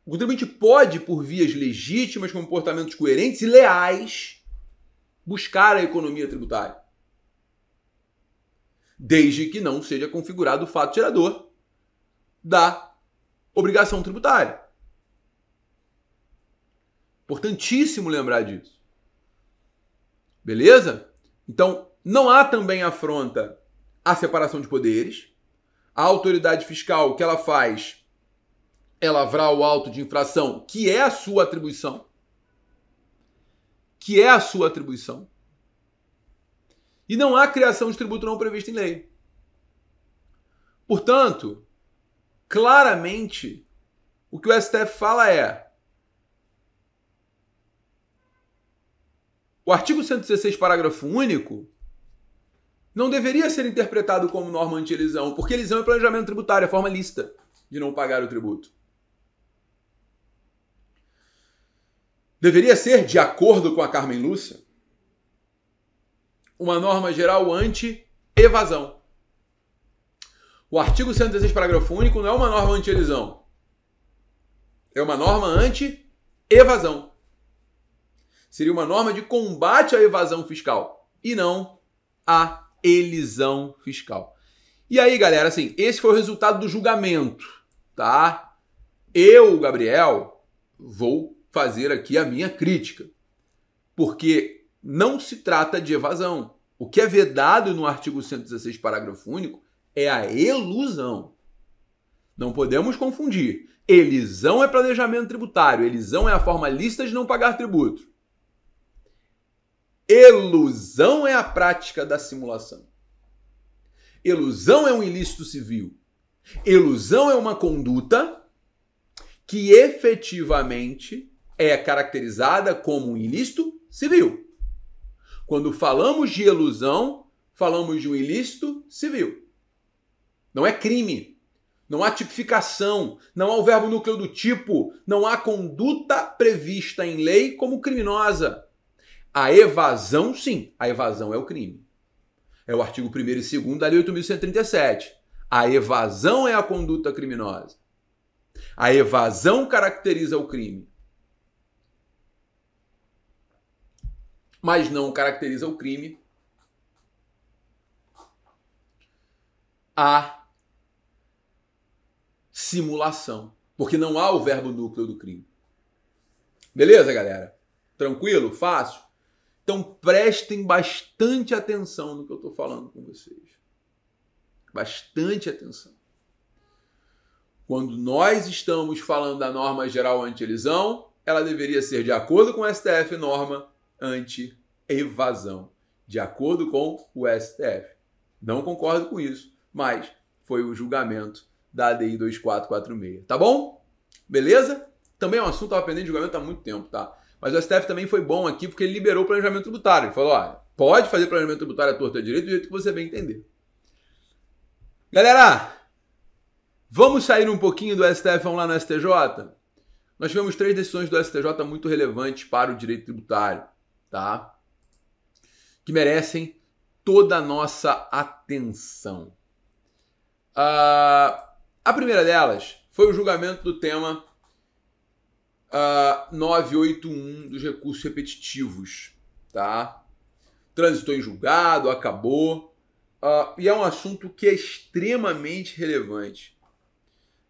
O contribuinte pode, por vias legítimas, comportamentos coerentes e leais, buscar a economia tributária. Desde que não seja configurado o fato gerador da obrigação tributária. Importantíssimo lembrar disso. Beleza? Então, não há também afronta à separação de poderes. A autoridade fiscal, o que ela faz é lavrar o auto de infração, que é a sua atribuição. Que é a sua atribuição. E não há criação de tributo não previsto em lei. Portanto, claramente, o que o STF fala é: o artigo 116, parágrafo único, não deveria ser interpretado como norma anti-elisão, porque elisão é planejamento tributário, é forma lícita de não pagar o tributo. Deveria ser, de acordo com a Carmen Lúcia, uma norma geral anti-evasão. O artigo 116, parágrafo único, não é uma norma anti-elisão. É uma norma anti-evasão. Seria uma norma de combate à evasão fiscal e não à elisão fiscal. E aí, galera, assim, esse foi o resultado do julgamento, tá? Eu, Gabriel, vou fazer aqui a minha crítica, porque não se trata de evasão. O que é vedado no artigo 116, parágrafo único, é a elusão. Não podemos confundir. Elisão é planejamento tributário. Elisão é a forma lícita de não pagar tributo. Elusão é a prática da simulação. Elusão é um ilícito civil. Elusão é uma conduta que efetivamente é caracterizada como um ilícito civil. Quando falamos de elusão, falamos de um ilícito civil. Não é crime. Não há tipificação. Não há o verbo núcleo do tipo. Não há conduta prevista em lei como criminosa. A evasão, sim. A evasão é o crime. É o artigo 1º e 2º da Lei 8.137. A evasão é a conduta criminosa. A evasão caracteriza o crime. Mas não caracteriza o crime a simulação. Porque não há o verbo núcleo do crime. Beleza, galera? Tranquilo? Fácil? Então prestem bastante atenção no que eu estou falando com vocês. Bastante atenção. Quando nós estamos falando da norma geral anti-elisão, ela deveria ser de acordo com o STF, norma anti-evasão. De acordo com o STF. Não concordo com isso, mas foi o julgamento da ADI 2446. Tá bom? Beleza? Também é um assunto que estava pendente de julgamento há muito tempo, tá? Mas o STF também foi bom aqui porque ele liberou o planejamento tributário. Ele falou, olha, pode fazer planejamento tributário à torta direito do jeito que você bem entender. Galera, vamos sair um pouquinho do STF, vamos lá no STJ? Nós tivemos 3 decisões do STJ muito relevantes para o direito tributário, tá? Que merecem toda a nossa atenção. A primeira delas foi o julgamento do tema 981 dos recursos repetitivos, tá? Transitou em julgado, acabou, e é um assunto que é extremamente relevante.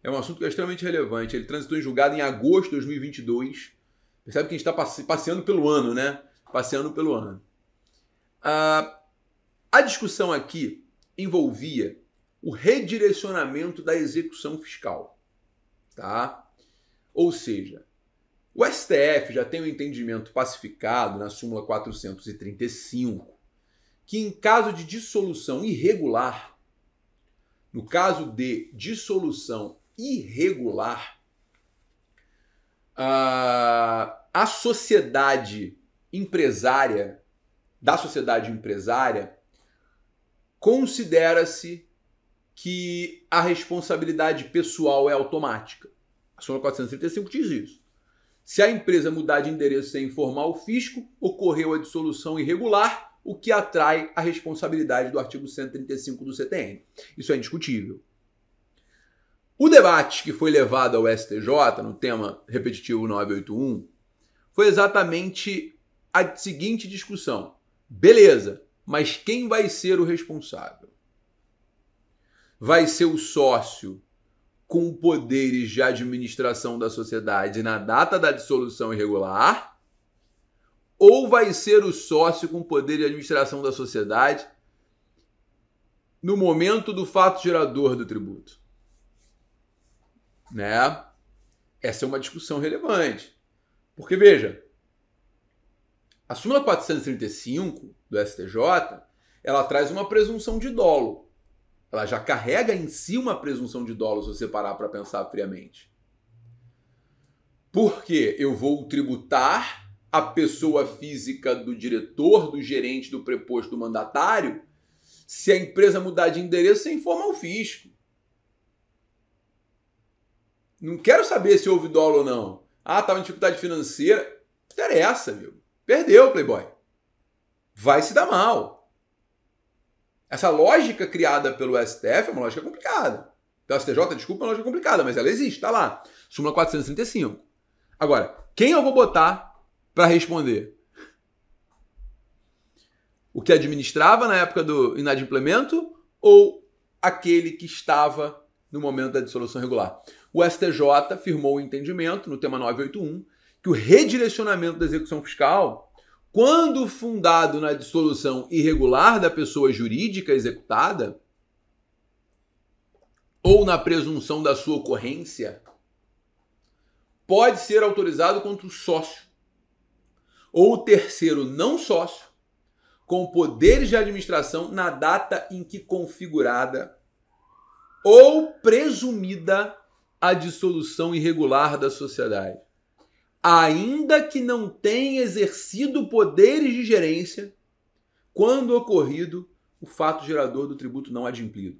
Ele transitou em julgado em agosto de 2022. Percebe que a gente está passeando pelo ano, né? Passeando pelo ano. A discussão aqui envolvia o redirecionamento da execução fiscal, tá? Ou seja, o STF já tem um entendimento pacificado na súmula 435 que em caso de dissolução irregular, no caso de dissolução irregular, da sociedade empresária considera-se que a responsabilidade pessoal é automática. A súmula 435 diz isso. Se a empresa mudar de endereço sem informar o fisco, ocorreu a dissolução irregular, o que atrai a responsabilidade do artigo 135 do CTN. Isso é indiscutível. O debate que foi levado ao STJ no tema repetitivo 981 foi exatamente a seguinte discussão. Beleza, mas quem vai ser o responsável? Vai ser o sócio com poderes de administração da sociedade na data da dissolução irregular? Ou vai ser o sócio com poder de administração da sociedade no momento do fato gerador do tributo? Né? Essa é uma discussão relevante. Porque, veja, a súmula 435 do STJ, ela traz uma presunção de dolo. Ela já carrega em si uma presunção de dolo, se você parar para pensar friamente. Porque eu vou tributar a pessoa física do diretor, do gerente, do preposto, do mandatário, se a empresa mudar de endereço sem informar o fisco. Não quero saber se houve dolo ou não. Estava em dificuldade financeira. Não interessa, meu. Perdeu, Playboy. Vai se dar mal. Essa lógica criada pelo STF é uma lógica complicada. Pelo STJ, desculpa, é uma lógica complicada, mas ela existe, tá lá. Súmula 435. Agora, quem eu vou botar para responder? O que administrava na época do inadimplemento ou aquele que estava no momento da dissolução regular? O STJ firmou o entendimento no tema 981 que o redirecionamento da execução fiscal, quando fundado na dissolução irregular da pessoa jurídica executada ou na presunção da sua ocorrência, pode ser autorizado contra o sócio ou o terceiro não sócio com poderes de administração na data em que configurada ou presumida a dissolução irregular da sociedade, ainda que não tenha exercido poderes de gerência quando ocorrido o fato gerador do tributo não adimplido.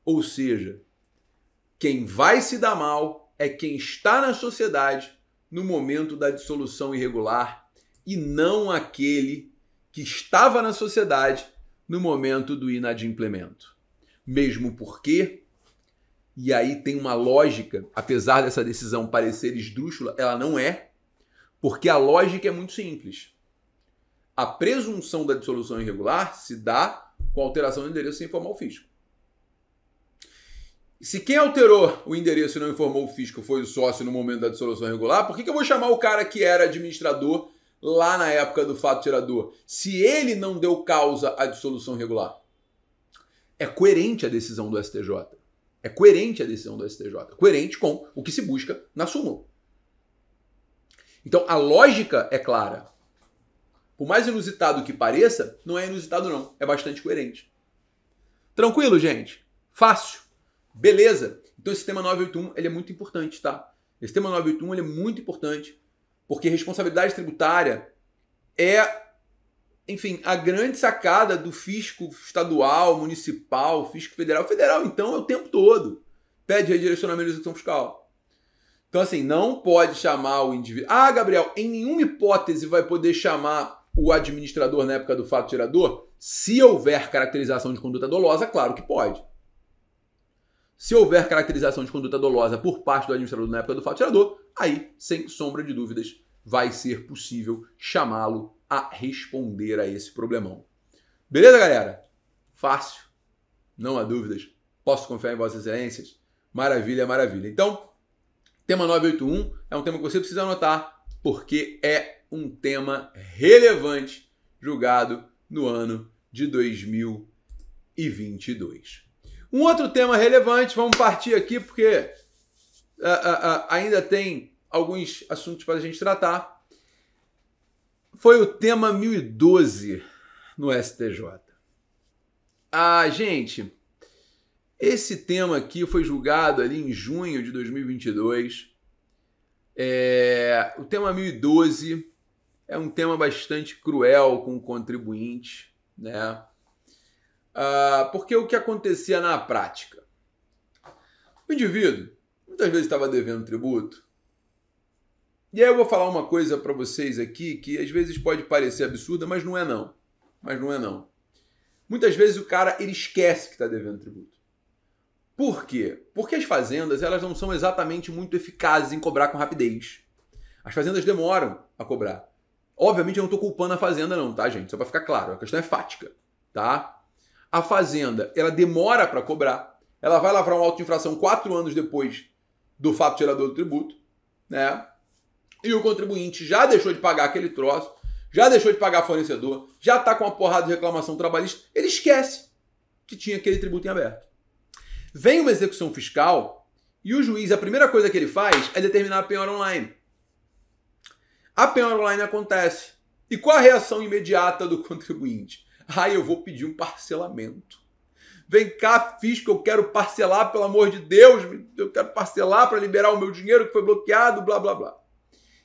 Ou seja, quem vai se dar mal é quem está na sociedade no momento da dissolução irregular e não aquele que estava na sociedade no momento do inadimplemento. Mesmo porque, e aí tem uma lógica, apesar dessa decisão parecer esdrúxula, ela não é, porque a lógica é muito simples. A presunção da dissolução irregular se dá com alteração do endereço sem informar o fisco. Se quem alterou o endereço e não informou o fisco foi o sócio no momento da dissolução irregular, por que eu vou chamar o cara que era administrador lá na época do fato gerador, se ele não deu causa à dissolução irregular? É coerente a decisão do STJ. É coerente a decisão do STJ. Coerente com o que se busca na súmula. Então, a lógica é clara. Por mais inusitado que pareça, não é inusitado não. É bastante coerente. Tranquilo, gente? Fácil. Beleza. Então, esse tema 981 ele é muito importante, tá? Esse tema 981 ele é muito importante porque responsabilidade tributária é, enfim, a grande sacada do fisco estadual, municipal, fisco federal. Federal, então, é o tempo todo. Pede redirecionamento de execução fiscal. Então, assim, não pode chamar o indivíduo... Gabriel, em nenhuma hipótese vai poder chamar o administrador na época do fato gerador? Se houver caracterização de conduta dolosa, claro que pode. Se houver caracterização de conduta dolosa por parte do administrador na época do fato gerador, aí, sem sombra de dúvidas, vai ser possível chamá-lo a responder a esse problemão. Beleza, galera? Fácil. Não há dúvidas. Posso confiar em vossas excelências? Maravilha, maravilha. Então, tema 981 é um tema que você precisa anotar, porque é um tema relevante julgado no ano de 2022. Um outro tema relevante, vamos partir aqui porque ainda tem alguns assuntos para a gente tratar. Foi o tema 1012 no STJ. Gente, esse tema aqui foi julgado ali em junho de 2022. O tema 1012 é um tema bastante cruel com o contribuinte, né? Porque o que acontecia na prática? O indivíduo muitas vezes estava devendo tributo. E aí eu vou falar uma coisa para vocês aqui que às vezes pode parecer absurda, mas não é não. Muitas vezes o cara ele esquece que está devendo tributo. Por quê? Porque as fazendas elas não são exatamente muito eficazes em cobrar com rapidez. As fazendas demoram a cobrar. Obviamente eu não estou culpando a fazenda não, tá, gente? Só para ficar claro, a questão é fática, tá? A fazenda, ela demora para cobrar, ela vai lavrar um auto de infração 4 anos depois do fato gerador do tributo, né? E o contribuinte já deixou de pagar aquele troço, já deixou de pagar fornecedor, já está com uma porrada de reclamação trabalhista, ele esquece que tinha aquele tributo em aberto. Vem uma execução fiscal e o juiz, a primeira coisa que ele faz é determinar a penhora online. A penhora online acontece. E qual a reação imediata do contribuinte? Eu vou pedir um parcelamento. Vem cá, fisco, eu quero parcelar, pelo amor de Deus, eu quero parcelar para liberar o meu dinheiro que foi bloqueado, blá, blá, blá.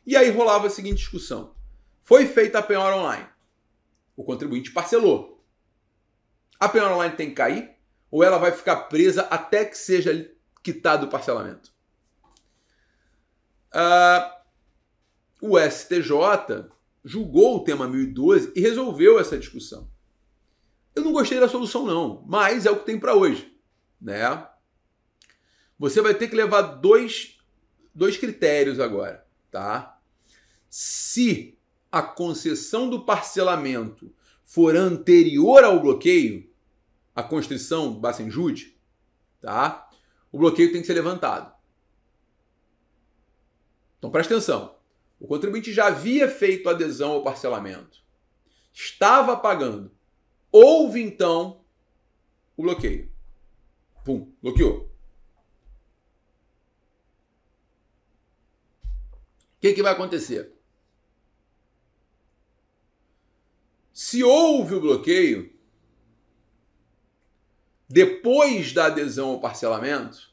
E aí rolava a seguinte discussão. Foi feita a penhora online. O contribuinte parcelou. A penhora online tem que cair ou ela vai ficar presa até que seja quitado o parcelamento? O STJ julgou o tema 1012 e resolveu essa discussão. Eu não gostei da solução não, mas é o que tem para hoje, né? Você vai ter que levar dois critérios agora, tá? Se a concessão do parcelamento for anterior ao bloqueio, a constrição basta em júdice, tá? O bloqueio tem que ser levantado. Então presta atenção. O contribuinte já havia feito adesão ao parcelamento, estava pagando. Houve, então, o bloqueio. Pum, bloqueou. O que vai acontecer? Se houve o bloqueio, depois da adesão ao parcelamento,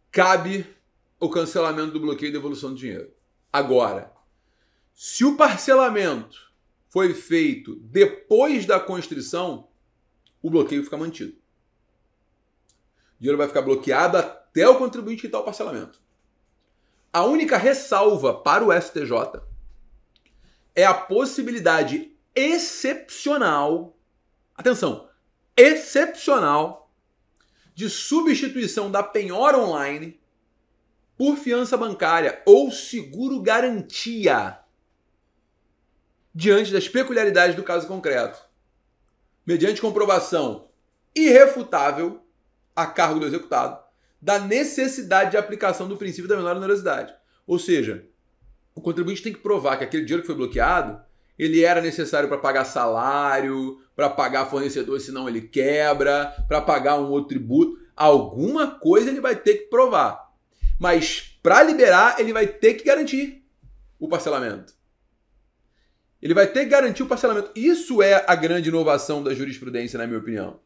cabe o cancelamento do bloqueio e devolução do dinheiro. Agora, se o parcelamento foi feito depois da constrição, o bloqueio fica mantido. O dinheiro vai ficar bloqueado até o contribuinte quitar o parcelamento. A única ressalva para o STJ é a possibilidade excepcional, atenção, excepcional, de substituição da penhora online por fiança bancária ou seguro-garantia diante das peculiaridades do caso concreto, mediante comprovação irrefutável a cargo do executado da necessidade de aplicação do princípio da menor onerosidade. Ou seja, o contribuinte tem que provar que aquele dinheiro que foi bloqueado, ele era necessário para pagar salário, para pagar fornecedor, senão ele quebra, para pagar um outro tributo. Alguma coisa ele vai ter que provar. Mas para liberar, ele vai ter que garantir o parcelamento. Ele vai ter que garantir o parcelamento. Isso é a grande inovação da jurisprudência, na minha opinião.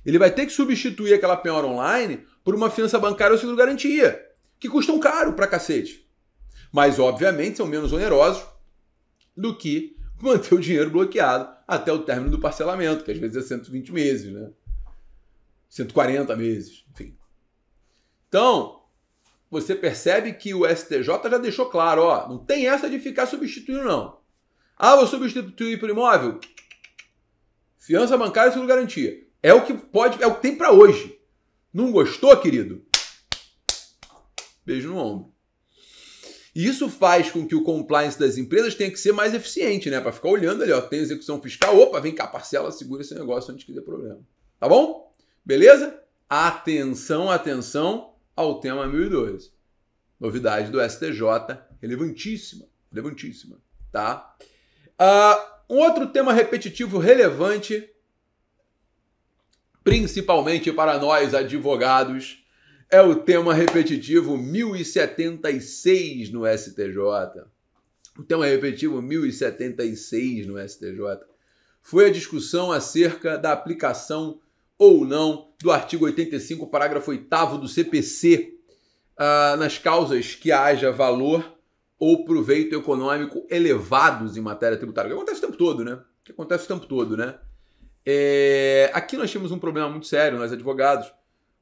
Ele vai ter que substituir aquela penhora online por uma fiança bancária ou seguro-garantia, que custam caro pra cacete. Mas, obviamente, são menos onerosos do que manter o dinheiro bloqueado até o término do parcelamento, que às vezes é 120 meses, né? 140 meses, enfim. Então, você percebe que o STJ já deixou claro, ó, não tem essa de ficar substituindo, não. Vou substituir por imóvel? Fiança bancária e seguro garantia. É o que pode, é o que tem para hoje. Não gostou, querido? Beijo no ombro. E isso faz com que o compliance das empresas tenha que ser mais eficiente, né? Para ficar olhando ali, ó, tem execução fiscal, opa, vem cá, parcela, segura esse negócio antes que dê problema. Tá bom? Beleza? Atenção, atenção ao tema 1012. Novidade do STJ, relevantíssima, relevantíssima, tá? Um outro tema repetitivo relevante, principalmente para nós advogados, é o tema repetitivo 1076 no STJ. O tema repetitivo 1076 no STJ foi a discussão acerca da aplicação ou não do artigo 85, parágrafo 8º do CPC, nas causas que haja valor ou proveito econômico elevados em matéria tributária. O que acontece o tempo todo, né? O que acontece o tempo todo, né? Aqui nós temos um problema muito sério, nós advogados,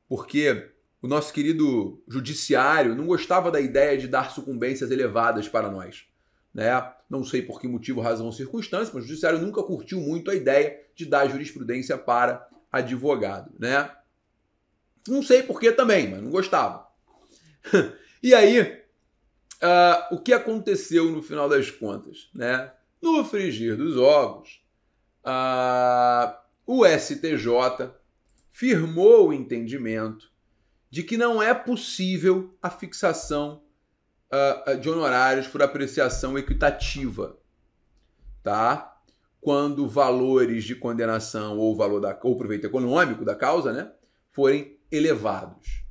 porque o nosso querido judiciário não gostava da ideia de dar sucumbências elevadas para nós, né? Não sei por que motivo, razão ou circunstância, mas o judiciário nunca curtiu muito a ideia de dar jurisprudência para advogado, né? Não sei por que também, mas não gostava. E aí, o que aconteceu no final das contas, né? No frigir dos ovos, o STJ firmou o entendimento de que não é possível a fixação de honorários por apreciação equitativa, tá? Quando valores de condenação ou valor ou proveito econômico da causa, né, forem elevados.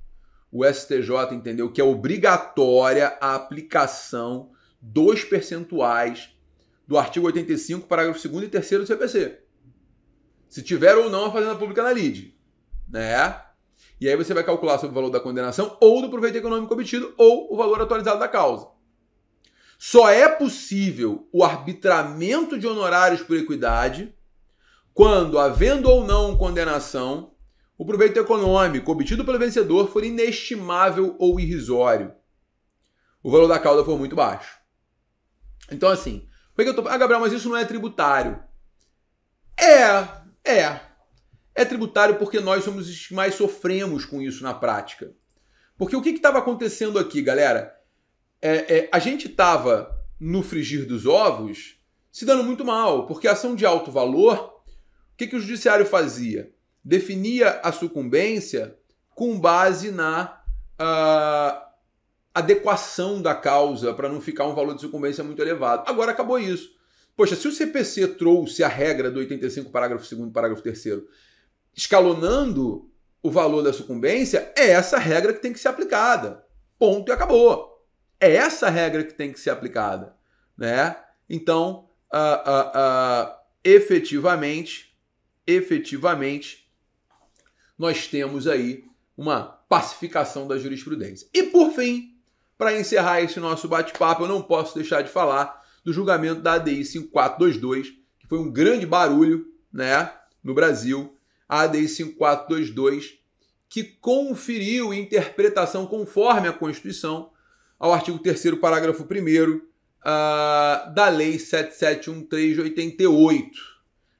O STJ entendeu que é obrigatória a aplicação dos percentuais do artigo 85, parágrafo 2º e 3º do CPC. Se tiver ou não a fazenda pública na lide, né? E aí você vai calcular sobre o valor da condenação ou do proveito econômico obtido ou o valor atualizado da causa. Só é possível o arbitramento de honorários por equidade quando, havendo ou não condenação, o proveito econômico obtido pelo vencedor for inestimável ou irrisório. O valor da causa for muito baixo. Então, assim, por que eu tô... Gabriel, mas isso não é tributário. É tributário porque nós somos os que mais sofremos com isso na prática. Porque o que estava acontecendo aqui, galera? A gente estava, no frigir dos ovos, se dando muito mal, porque a ação de alto valor, o que o judiciário fazia? Definia a sucumbência com base na adequação da causa, para não ficar um valor de sucumbência muito elevado. Agora acabou isso. Poxa, se o CPC trouxe a regra do 85, parágrafo 2º e parágrafo 3º, escalonando o valor da sucumbência, é essa regra que tem que ser aplicada. Ponto e acabou. É essa regra que tem que ser aplicada, né? Então, efetivamente, nós temos aí uma pacificação da jurisprudência. E, por fim, para encerrar esse nosso bate-papo, eu não posso deixar de falar do julgamento da ADI 5422, que foi um grande barulho, né, no Brasil. A ADI 5422, que conferiu interpretação conforme a Constituição ao artigo 3º, parágrafo 1º da Lei 7713 de 88,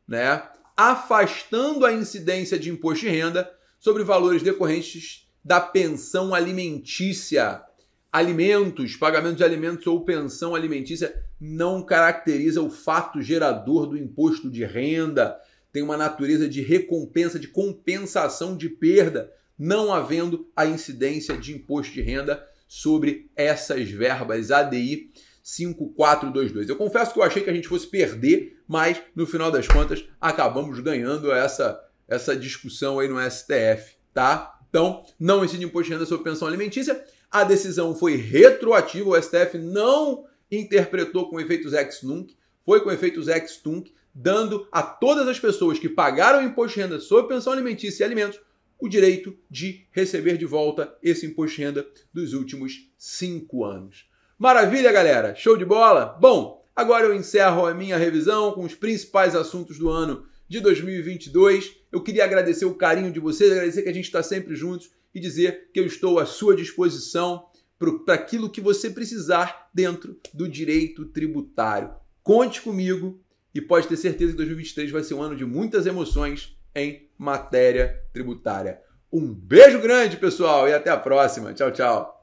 né? Afastando a incidência de imposto de renda sobre valores decorrentes da pensão alimentícia. Alimentos, pagamento de alimentos ou pensão alimentícia não caracteriza o fato gerador do imposto de renda. Tem uma natureza de recompensa, de compensação de perda, não havendo a incidência de imposto de renda sobre essas verbas. ADI 5422. Eu confesso que eu achei que a gente fosse perder, mas no final das contas acabamos ganhando essa discussão aí no STF, tá? Então, não incide imposto de renda sobre pensão alimentícia. A decisão foi retroativa, o STF não interpretou com efeitos ex nunc, foi com efeitos ex tunc, dando a todas as pessoas que pagaram imposto de renda sobre pensão alimentícia e alimentos o direito de receber de volta esse imposto de renda dos últimos 5 anos. Maravilha, galera? Show de bola? Bom, agora eu encerro a minha revisão com os principais assuntos do ano de 2022. Eu queria agradecer o carinho de vocês, agradecer que a gente está sempre juntos e dizer que eu estou à sua disposição para aquilo que você precisar dentro do direito tributário. Conte comigo, e pode ter certeza que 2023 vai ser um ano de muitas emoções em matéria tributária. Um beijo grande, pessoal, e até a próxima. Tchau, tchau.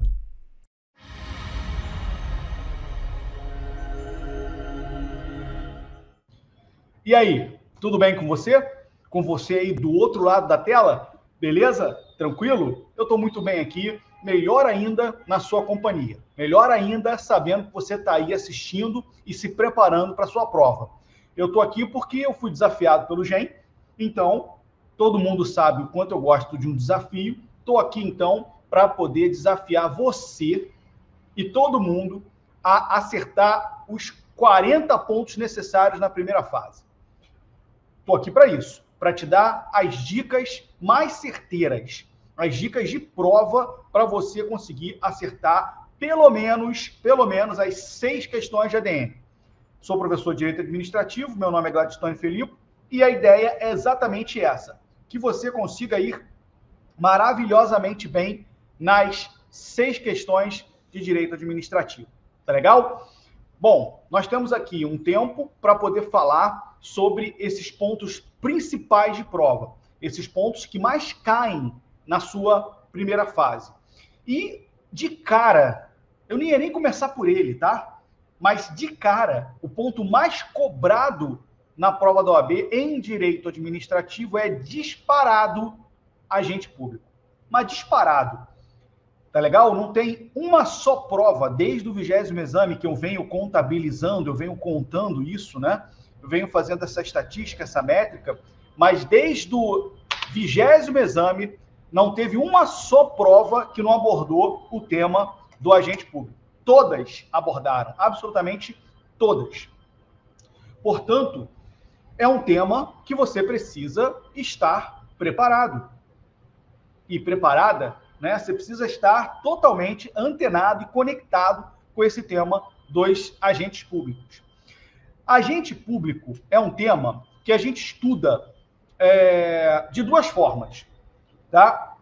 E aí, tudo bem com você? Com você aí do outro lado da tela? Beleza? Tranquilo? Eu estou muito bem aqui, melhor ainda na sua companhia. Melhor ainda sabendo que você está aí assistindo e se preparando para a sua prova. Eu estou aqui porque eu fui desafiado pelo GEM, então todo mundo sabe o quanto eu gosto de um desafio. Estou aqui então para poder desafiar você e todo mundo a acertar os 40 pontos necessários na primeira fase. Estou aqui para isso, para te dar as dicas mais certeiras, as dicas de prova para você conseguir acertar pelo menos as 6 questões de ADM. Sou professor de Direito Administrativo, meu nome é Gladstone Felipe, e a ideia é exatamente essa, que você consiga ir maravilhosamente bem nas 6 questões de Direito Administrativo. Tá legal? Bom, nós temos aqui um tempo para poder falar sobre esses pontos principais de prova, esses pontos que mais caem na sua primeira fase. E, de cara, eu nem ia nem começar por ele, tá? Mas, de cara, o ponto mais cobrado na prova da OAB em Direito Administrativo é disparado agente público. Mas disparado. Tá legal? Não tem uma só prova, desde o 20º exame, que eu venho contabilizando, eu venho contando isso, né? Eu venho fazendo essa estatística, essa métrica, mas desde o 20º exame, não teve uma só prova que não abordou o tema do agente público. Todas abordaram, absolutamente todas. Portanto, é um tema que você precisa estar preparado. E preparada, né? Você precisa estar totalmente antenado e conectado com esse tema dos agentes públicos. Agente público é um tema que a gente estuda de duas formas, tá?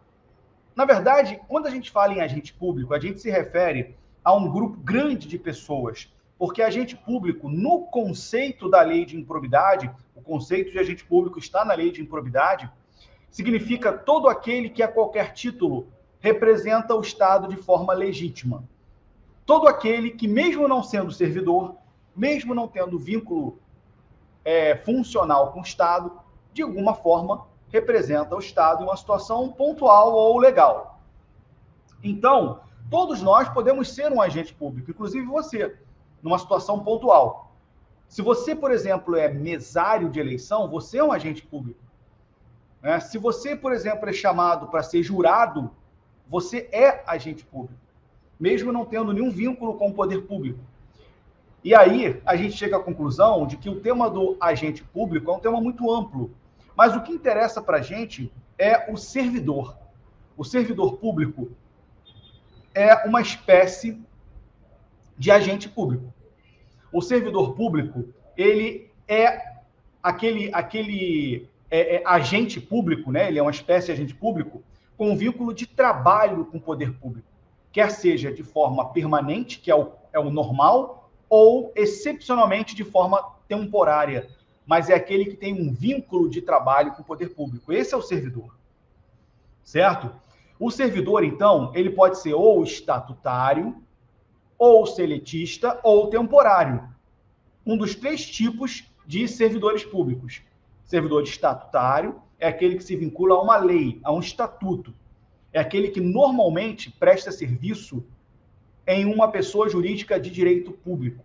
Na verdade, quando a gente fala em agente público, a gente se refere a um grupo grande de pessoas, porque agente público, no conceito da lei de improbidade, o conceito de agente público está na lei de improbidade, significa todo aquele que a qualquer título representa o Estado de forma legítima. Todo aquele que, mesmo não sendo servidor, mesmo não tendo vínculo funcional com o Estado, de alguma forma representa o Estado em uma situação pontual ou legal. Então, todos nós podemos ser um agente público, inclusive você, numa situação pontual. Se você, por exemplo, é mesário de eleição, você é um agente público. Se você, por exemplo, é chamado para ser jurado, você é agente público, mesmo não tendo nenhum vínculo com o poder público. E aí, a gente chega à conclusão de que o tema do agente público é um tema muito amplo, mas o que interessa para a gente é o servidor. O servidor público é uma espécie de agente público. O servidor público, ele é aquele agente público, né? Ele é uma espécie de agente público com um vínculo de trabalho com o poder público, quer seja de forma permanente, que é o normal, ou excepcionalmente de forma temporária, mas é aquele que tem um vínculo de trabalho com o poder público. Esse é o servidor, certo? O servidor, então, ele pode ser ou estatutário, ou seletista, ou temporário. Um dos 3 tipos de servidores públicos. Servidor estatutário é aquele que se vincula a uma lei, a um estatuto. É aquele que normalmente presta serviço em uma pessoa jurídica de direito público.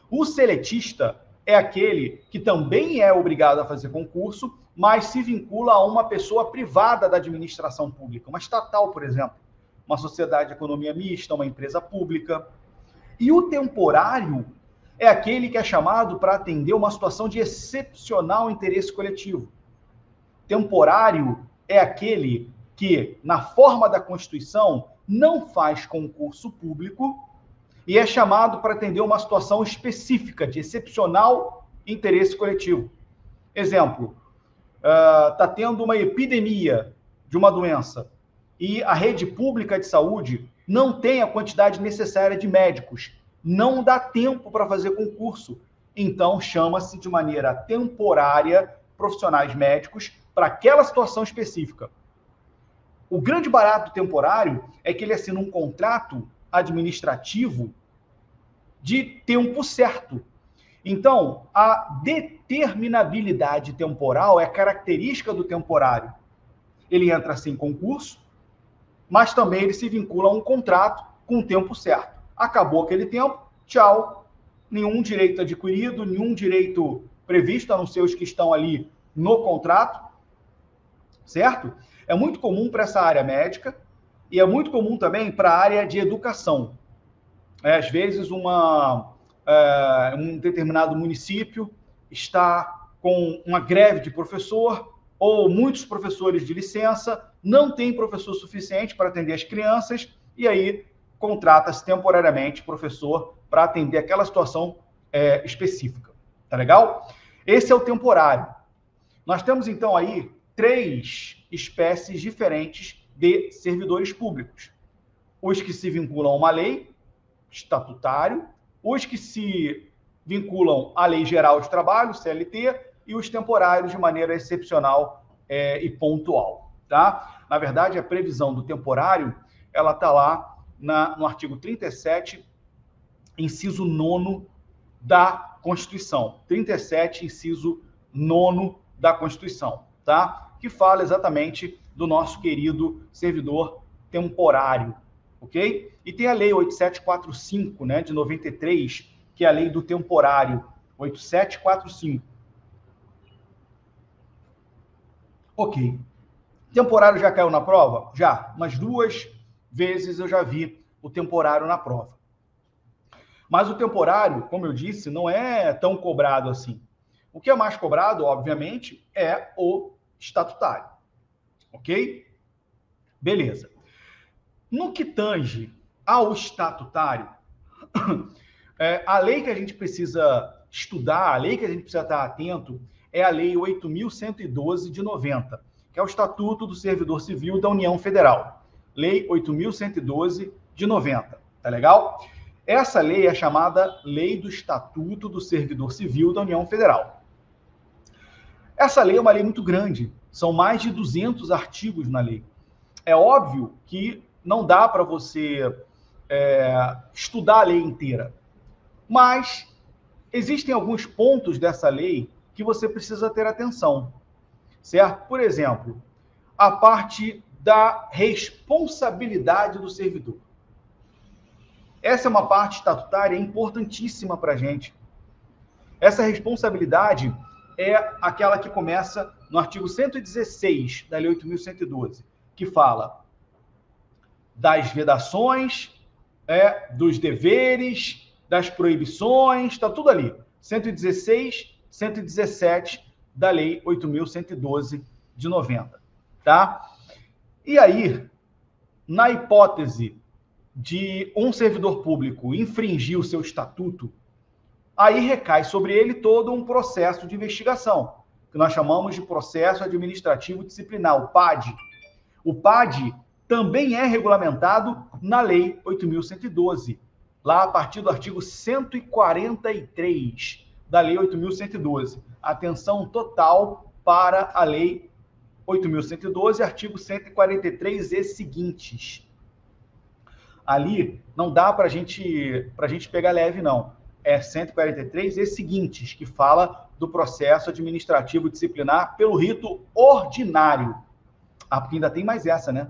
O seletista é aquele que também é obrigado a fazer concurso, mas se vincula a uma pessoa privada da administração pública, uma estatal, por exemplo, uma sociedade de economia mista, uma empresa pública. E o temporário é aquele que é chamado para atender uma situação de excepcional interesse coletivo. Temporário é aquele que, na forma da Constituição, não faz concurso público e é chamado para atender uma situação específica de excepcional interesse coletivo. Exemplo, está tendo uma epidemia de uma doença e a rede pública de saúde não tem a quantidade necessária de médicos, não dá tempo para fazer concurso. então chama-se de maneira temporária profissionais médicos para aquela situação específica. O grande barato do temporário é que ele assina um contrato administrativo de tempo certo. Então, a determinabilidade temporal é característica do temporário. Ele entra sem concurso, mas também ele se vincula a um contrato com o tempo certo. Acabou aquele tempo, tchau. Nenhum direito adquirido, nenhum direito previsto, a não ser os que estão ali no contrato, certo? É muito comum para essa área médica e é muito comum também para a área de educação. Às vezes, um determinado município está com uma greve de professor ou muitos professores de licença, não tem professor suficiente para atender as crianças e aí contrata-se temporariamente professor para atender aquela situação específica. Tá legal? Esse é o temporário. Nós temos, então, aí 3 espécies diferentes de servidores públicos. Os que se vinculam a uma lei, estatutário, os que se vinculam à Lei Geral de Trabalho, CLT, e os temporários de maneira excepcional e pontual. Tá? Na verdade, a previsão do temporário, ela está lá no artigo 37, inciso 9º da Constituição. 37, inciso 9º da Constituição, tá? Que fala exatamente do nosso querido servidor temporário, ok? E tem a Lei 8745, né, de 93, que é a lei do temporário, 8745. Ok. Temporário já caiu na prova? Já. Umas 2 vezes eu já vi o temporário na prova. Mas o temporário, como eu disse, não é tão cobrado assim. O que é mais cobrado, obviamente, é o estatutário. Ok? Beleza. No que tange ao estatutário, a lei que a gente precisa estudar, a lei que a gente precisa estar atento, é a Lei 8.112 de 90, que é o Estatuto do Servidor Civil da União Federal. Lei 8.112 de 90, tá legal? Essa lei é chamada Lei do Estatuto do Servidor Civil da União Federal. Essa lei é uma lei muito grande, são mais de 200 artigos na lei. É óbvio que não dá para você estudar a lei inteira, mas existem alguns pontos dessa lei que você precisa ter atenção, certo? Por exemplo, a parte da responsabilidade do servidor. Essa é uma parte estatutária importantíssima para a gente. Essa responsabilidade é aquela que começa no artigo 116 da Lei 8.112, que fala das vedações, dos deveres, das proibições, está tudo ali. 116, 117 da Lei 8.112 de 90, tá? E aí, na hipótese de um servidor público infringir o seu estatuto, aí recai sobre ele todo um processo de investigação, que nós chamamos de processo administrativo disciplinar, o PAD. O PAD também é regulamentado na Lei 8.112, lá a partir do artigo 143 da Lei 8.112. Atenção total para a Lei 8.112, artigo 143 e seguintes. Ali não dá para a gente pegar leve, não. É 143 e seguintes, que fala do processo administrativo disciplinar pelo rito ordinário. Ah, porque ainda tem mais essa, né?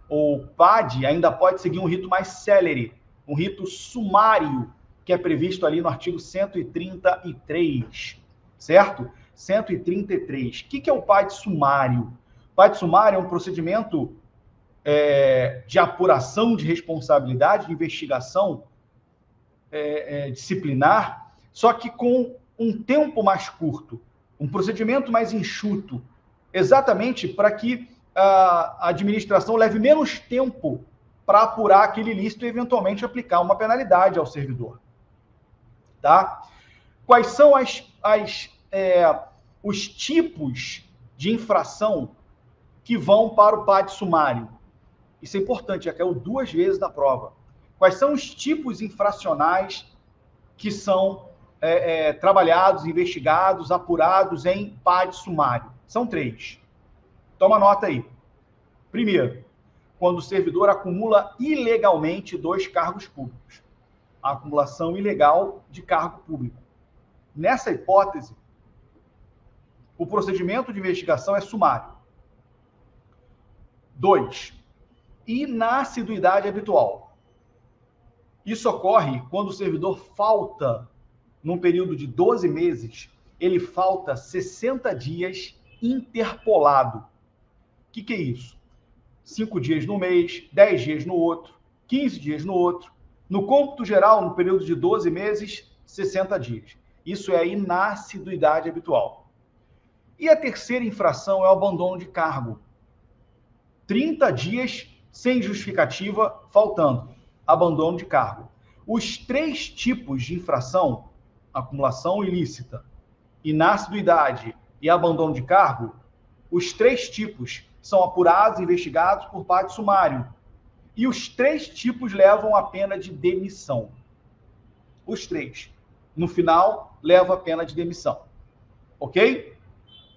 O PAD ainda pode seguir um rito mais célere, um rito sumário, que é previsto ali no artigo 133, certo? 133. O que é o PAD sumário? O PAD sumário é um procedimento de apuração de responsabilidade, de investigação disciplinar, só que com um tempo mais curto, um procedimento mais enxuto, exatamente para que a administração leve menos tempo para apurar aquele ilícito e eventualmente aplicar uma penalidade ao servidor. Tá? Quais são os tipos de infração que vão para o PAD sumário? Isso é importante, já caiu 2 vezes na prova. Quais são os tipos infracionais que são trabalhados, investigados, apurados em PAD sumário. São 3. Toma nota aí. Primeiro, quando o servidor acumula ilegalmente 2 cargos públicos. A acumulação ilegal de cargo público. Nessa hipótese, o procedimento de investigação é sumário. 2. Inassiduidade habitual. Isso ocorre quando o servidor falta, num período de 12 meses, ele falta 60 dias interpolado. O que é isso? 5 dias no mês, 10 dias no outro, 15 dias no outro. No cômputo geral, no período de 12 meses, 60 dias. Isso é a inassiduidade habitual. E a terceira infração é o abandono de cargo. 30 dias sem justificativa, faltando. Abandono de cargo. Os 3 tipos de infração, acumulação ilícita, inassiduidade e abandono de cargo, os 3 tipos são apurados e investigados por PAD sumário. E os 3 tipos levam a pena de demissão. Os 3. No final, leva a pena de demissão. Ok?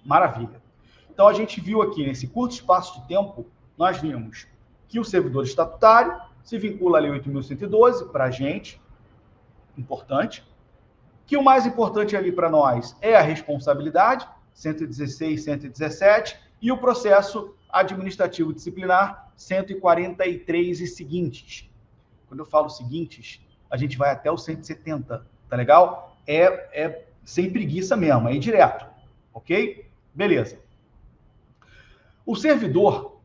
Maravilha. Então, a gente viu aqui, nesse curto espaço de tempo, nós vimos que o servidor estatutário se vincula à Lei 8.112, para a gente, importante, que o mais importante ali para nós é a responsabilidade, 116, 117, e o processo administrativo disciplinar, 143 e seguintes. Quando eu falo seguintes, a gente vai até o 170, tá legal? É sem preguiça mesmo, é direto, ok? Beleza. O servidor,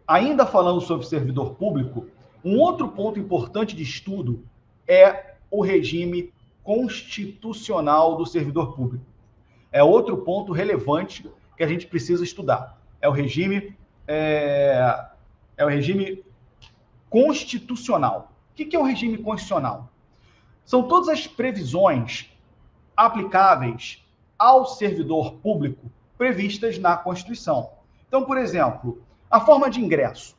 ainda falando sobre servidor público, um outro ponto importante de estudo é o regime constitucional do servidor público. É outro ponto relevante que a gente precisa estudar. É o regime constitucional. O que é o regime constitucional? São todas as previsões aplicáveis ao servidor público previstas na Constituição. Então, por exemplo, a forma de ingresso.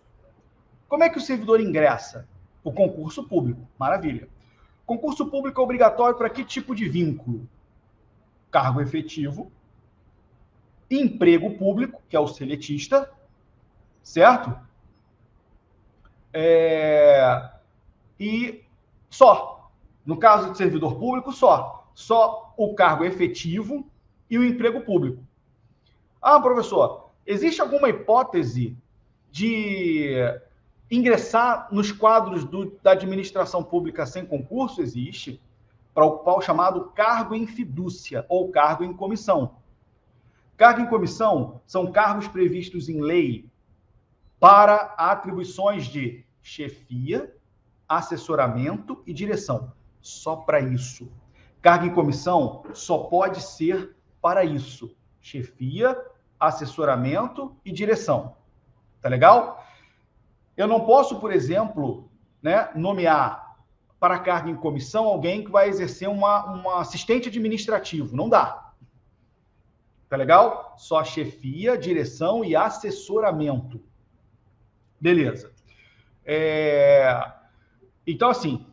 Como é que o servidor ingressa? O concurso público. Maravilha. Concurso público é obrigatório para que tipo de vínculo? Cargo efetivo, emprego público, que é o seletista, certo? E só. No caso de servidor público, só. Só o cargo efetivo e o emprego público. Ah, professor, existe alguma hipótese de ingressar nos quadros da administração pública sem concurso? Existe, para ocupar o chamado cargo em fidúcia ou cargo em comissão. Cargo em comissão são cargos previstos em lei para atribuições de chefia, assessoramento e direção. Só para isso. Cargo em comissão só pode ser para isso. Chefia, assessoramento e direção. Tá legal? Eu não posso, por exemplo, nomear para cargo em comissão alguém que vai exercer uma assistente administrativo. Não dá. Tá legal? Só chefia, direção e assessoramento. Beleza. Então, assim,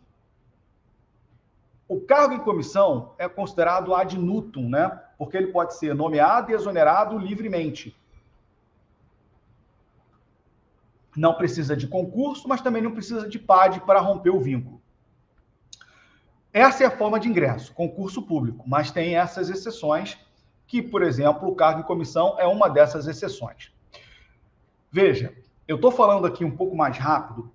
o cargo em comissão é considerado ad nutum, né? Porque ele pode ser nomeado e exonerado livremente. Não precisa de concurso, mas também não precisa de PAD para romper o vínculo. Essa é a forma de ingresso, concurso público, mas tem essas exceções que, por exemplo, o cargo em comissão é uma dessas exceções. Veja, eu estou falando aqui um pouco mais rápido,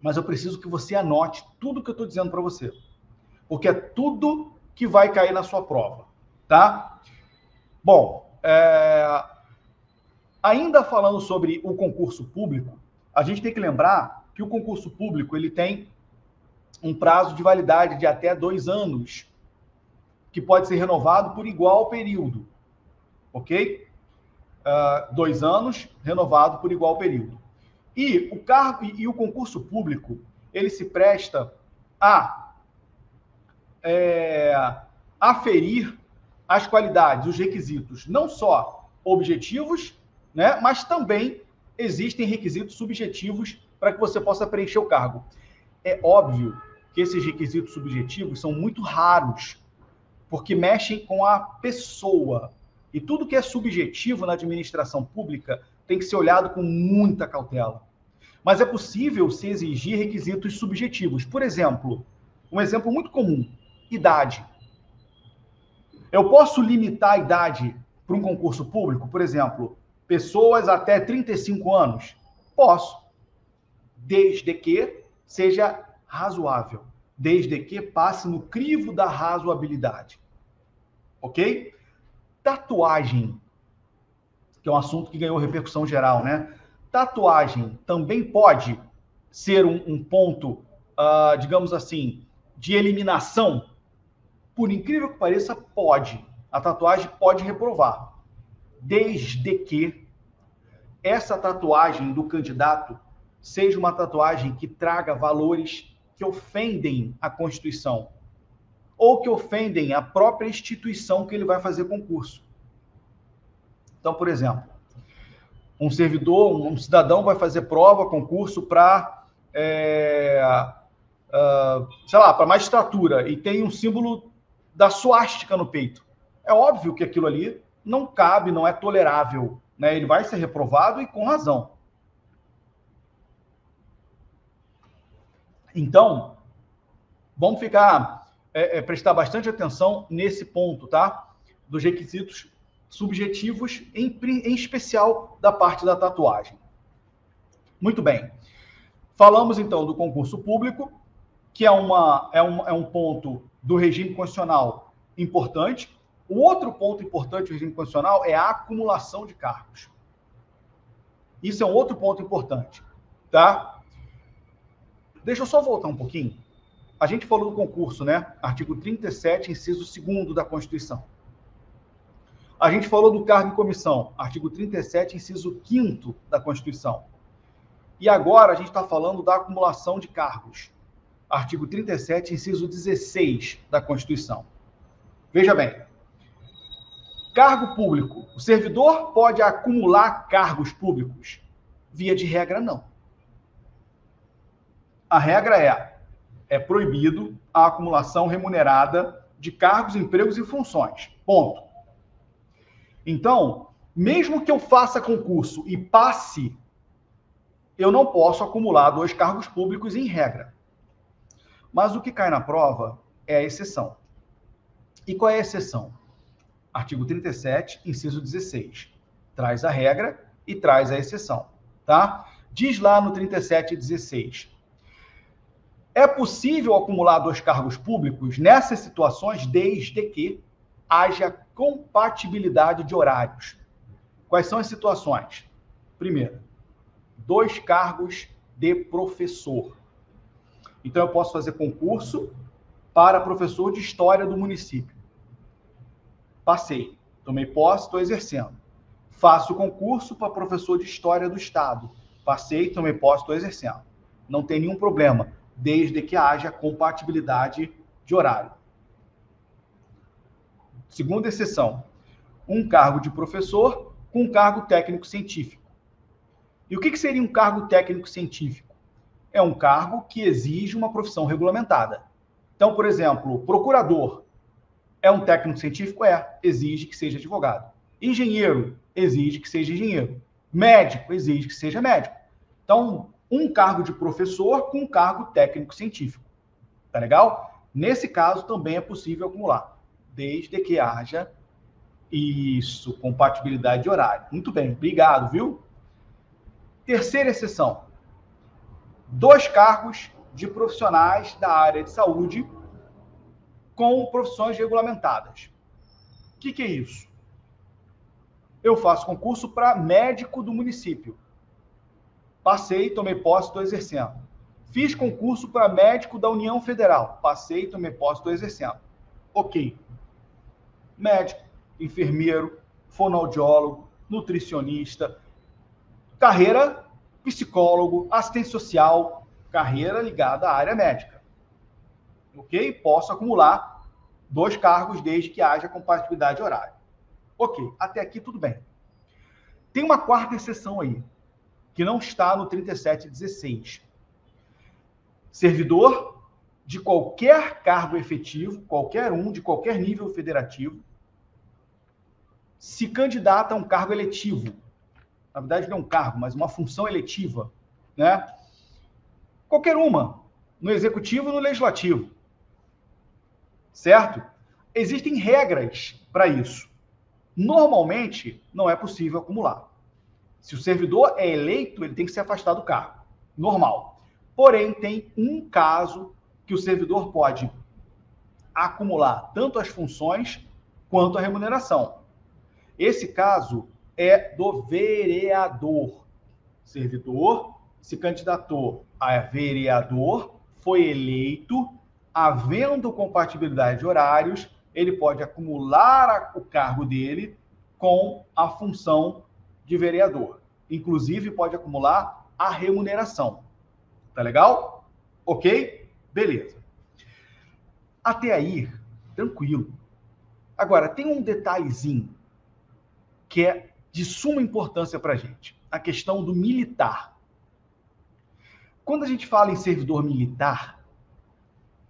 mas eu preciso que você anote tudo que eu estou dizendo para você, porque é tudo que vai cair na sua prova, tá? Bom, ainda falando sobre o concurso público, a gente tem que lembrar que o concurso público ele tem um prazo de validade de até 2 anos, que pode ser renovado por igual período, ok? 2 anos, renovado por igual período. E o cargo e o concurso público, ele se presta a aferir as qualidades, os requisitos, não só objetivos, né, mas também existem requisitos subjetivos para que você possa preencher o cargo. É óbvio que esses requisitos subjetivos são muito raros porque mexem com a pessoa. E tudo que é subjetivo na administração pública tem que ser olhado com muita cautela. Mas é possível se exigir requisitos subjetivos. Por exemplo, um exemplo muito comum, idade. Eu posso limitar a idade para um concurso público? Por exemplo, pessoas até 35 anos? Posso, desde que seja razoável, desde que passe no crivo da razoabilidade. Ok? Tatuagem, que é um assunto que ganhou repercussão geral, né? Tatuagem também pode ser um ponto, digamos assim, de eliminação? Por incrível que pareça, pode. A tatuagem pode reprovar, desde que essa tatuagem do candidato seja uma tatuagem que traga valores que ofendem a Constituição ou que ofendem a própria instituição que ele vai fazer concurso. Então, por exemplo, um servidor, um cidadão vai fazer prova, concurso para, sei lá, para magistratura e tem um símbolo da suástica no peito. É óbvio que aquilo ali não cabe, não é tolerável, né? Ele vai ser reprovado e com razão. Então, vamos prestar bastante atenção nesse ponto, tá? Dos requisitos subjetivos, em especial da parte da tatuagem. Muito bem. Falamos, então, do concurso público, que é um ponto do regime constitucional importante. O outro ponto importante do regime constitucional é a acumulação de cargos. Isso é um outro ponto importante, tá? Deixa eu só voltar um pouquinho. A gente falou do concurso, né? Artigo 37, inciso 2º da Constituição. A gente falou do cargo em comissão, artigo 37, inciso 5º da Constituição. E agora a gente está falando da acumulação de cargos, artigo 37, inciso 16 da Constituição. Veja bem, cargo público, o servidor pode acumular cargos públicos? Via de regra, não. A regra é proibido a acumulação remunerada de cargos, empregos e funções. Ponto. Então, mesmo que eu faça concurso e passe, eu não posso acumular 2 cargos públicos em regra. Mas o que cai na prova é a exceção. E qual é a exceção? Artigo 37, inciso 16. Traz a regra e traz a exceção, tá? Diz lá no 37,16. É possível acumular 2 cargos públicos nessas situações desde que haja compatibilidade de horários. Quais são as situações? Primeiro, 2 cargos de professor. Então, eu posso fazer concurso para professor de história do município. Passei, tomei posse, estou exercendo. Faço concurso para professor de história do estado. Passei, tomei posse, estou exercendo. Não tem nenhum problema, desde que haja compatibilidade de horário. Segunda exceção, um cargo de professor com um cargo técnico-científico. E o que seria um cargo técnico-científico? É um cargo que exige uma profissão regulamentada. Então, por exemplo, procurador é um técnico-científico? Exige que seja advogado. Engenheiro, exige que seja engenheiro. Médico, exige que seja médico. Então, um cargo de professor com um cargo técnico-científico. Tá legal? Nesse caso, também é possível acumular, desde que haja compatibilidade de horário. Muito bem, obrigado, viu? Terceira exceção. 2 cargos de profissionais da área de saúde com profissões regulamentadas. O que é isso? Eu faço concurso para médico do município. Passei, tomei posse, estou exercendo. Fiz concurso para médico da União Federal. Passei, tomei posse, estou exercendo. Ok. Médico, enfermeiro, fonoaudiólogo, nutricionista, carreira psicólogo, assistente social, carreira ligada à área médica. Ok? Posso acumular 2 cargos desde que haja compatibilidade de horário. Ok, até aqui tudo bem. Tem uma 4ª exceção aí, que não está no 37,16. Servidor de qualquer cargo efetivo, qualquer um, de qualquer nível federativo, se candidata a um cargo eletivo. Na verdade, não é um cargo, mas uma função eletiva, né? Qualquer uma, no executivo e no legislativo, certo? Existem regras para isso. Normalmente, não é possível acumular. Se o servidor é eleito, ele tem que se afastar do cargo. Normal. Porém, tem um caso que o servidor pode acumular tanto as funções quanto a remuneração. Esse caso é do vereador. O servidor se candidatou a vereador, foi eleito, havendo compatibilidade de horários, ele pode acumular o cargo dele com a função de vereador. Inclusive, pode acumular a remuneração. Tá legal? Ok? Beleza. Até aí, tranquilo. Agora, tem um detalhezinho que é de suma importância para a gente. A questão do militar. Quando a gente fala em servidor militar,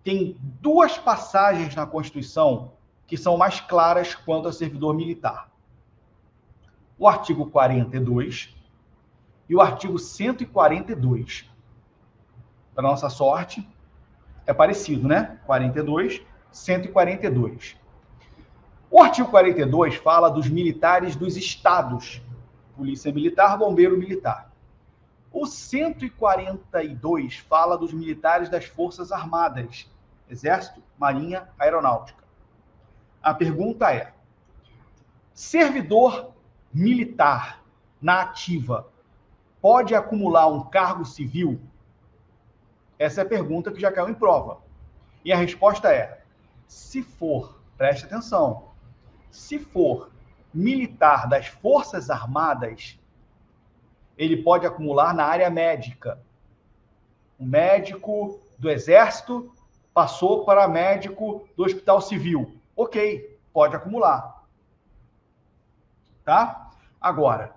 tem duas passagens na Constituição que são mais claras quanto a servidor militar. O artigo 42 e o artigo 142. Para nossa sorte, é parecido, né? 42, 142. O artigo 42 fala dos militares dos estados, Polícia Militar, Bombeiro Militar. O 142 fala dos militares das Forças Armadas, Exército, Marinha, Aeronáutica. A pergunta é: servidor militar na ativa pode acumular um cargo civil? Essa é a pergunta que já caiu em prova. E a resposta é: se for, preste atenção, se for militar das Forças Armadas, ele pode acumular na área médica. O médico do Exército passou para médico do Hospital Civil. Ok, pode acumular. Tá? Agora,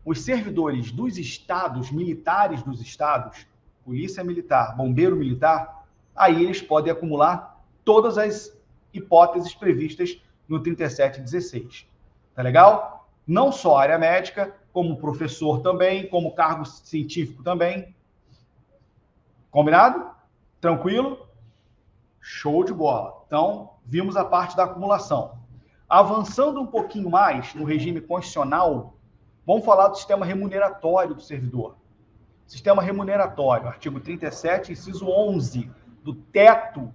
os servidores dos estados, militares dos estados, Polícia Militar, Bombeiro Militar, aí eles podem acumular todas as hipóteses previstas no 3716. Tá legal? Não só a área médica, como professor também, como cargo científico também. Combinado? Tranquilo? Show de bola. Então, vimos a parte da acumulação. Avançando um pouquinho mais no regime constitucional, vamos falar do sistema remuneratório do servidor. Sistema remuneratório, artigo 37, inciso 11, do teto,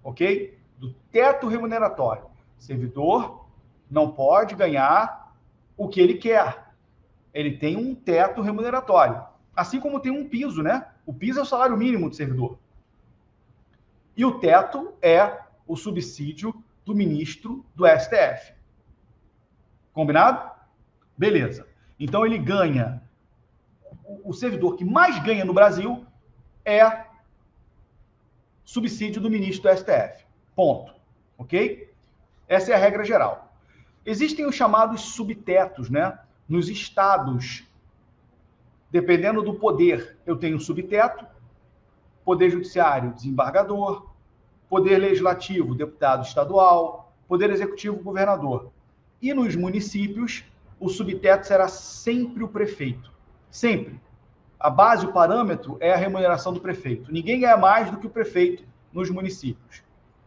ok? Do teto remuneratório. Servidor não pode ganhar o que ele quer. Ele tem um teto remuneratório. Assim como tem um piso, né? O piso é o salário mínimo do servidor. E o teto é o subsídio do ministro do STF. Combinado? Beleza. Então ele ganha. O servidor que mais ganha no Brasil é subsídio do ministro do STF. Ponto. Ok? Essa é a regra geral. Existem os chamados subtetos, né? Nos estados, dependendo do poder, eu tenho subteto, poder judiciário, desembargador, poder legislativo, deputado estadual, poder executivo, governador. E nos municípios, o subteto será sempre o prefeito. Sempre. A base, o parâmetro é a remuneração do prefeito. Ninguém ganha mais do que o prefeito nos municípios.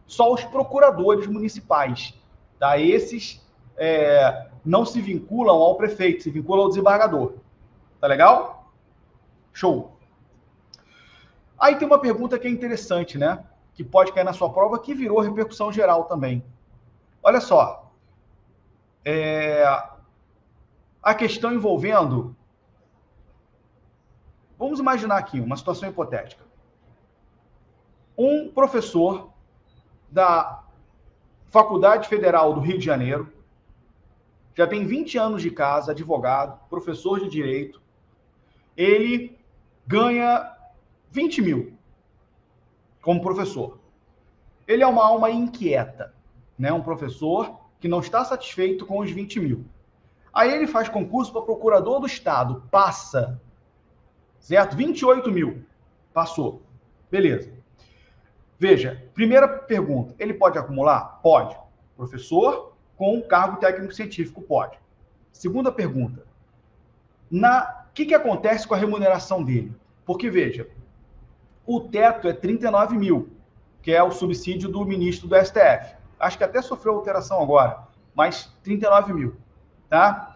Só os procuradores municipais. Tá? Esses não se vinculam ao prefeito, se vinculam ao desembargador. Tá legal? Show. Aí tem uma pergunta que é interessante, né? Que pode cair na sua prova, que virou repercussão geral também. Olha só. A questão envolvendo... Vamos imaginar aqui uma situação hipotética. Um professor da Faculdade Federal do Rio de Janeiro, já tem 20 anos de casa, advogado, professor de direito, ele ganha 20 mil como professor. Ele é uma alma inquieta, né? Um professor que não está satisfeito com os 20 mil. Aí ele faz concurso para procurador do Estado, passa, certo? 28 mil, passou. Beleza. Veja, primeira pergunta, ele pode acumular? Pode. Professor com cargo técnico científico pode. Segunda pergunta, o que acontece com a remuneração dele? Porque, veja, o teto é 39 mil, que é o subsídio do ministro do STF. Acho que até sofreu alteração agora, mas 39 mil, tá?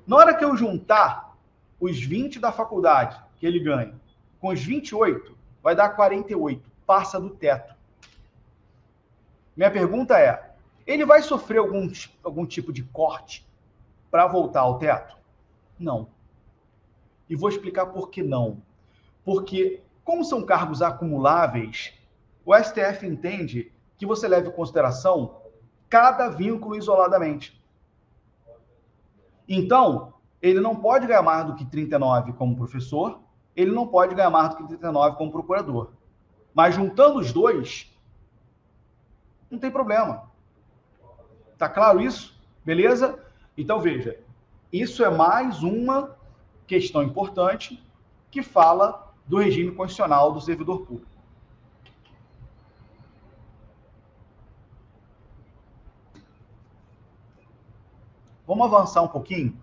Na hora que eu juntar os 20 da faculdade que ele ganha com os 28, vai dar 48, passa do teto. Minha pergunta é, ele vai sofrer algum tipo de corte para voltar ao teto? Não. E vou explicar por que não. Porque, como são cargos acumuláveis, o STF entende que você leve em consideração cada vínculo isoladamente. Então, ele não pode ganhar mais do que 39 como professor, ele não pode ganhar mais do que 39 como procurador. Mas juntando os dois, não tem problema. Tá claro isso? Beleza? Então, veja, isso é mais uma questão importante que fala do regime constitucional do servidor público. Vamos avançar um pouquinho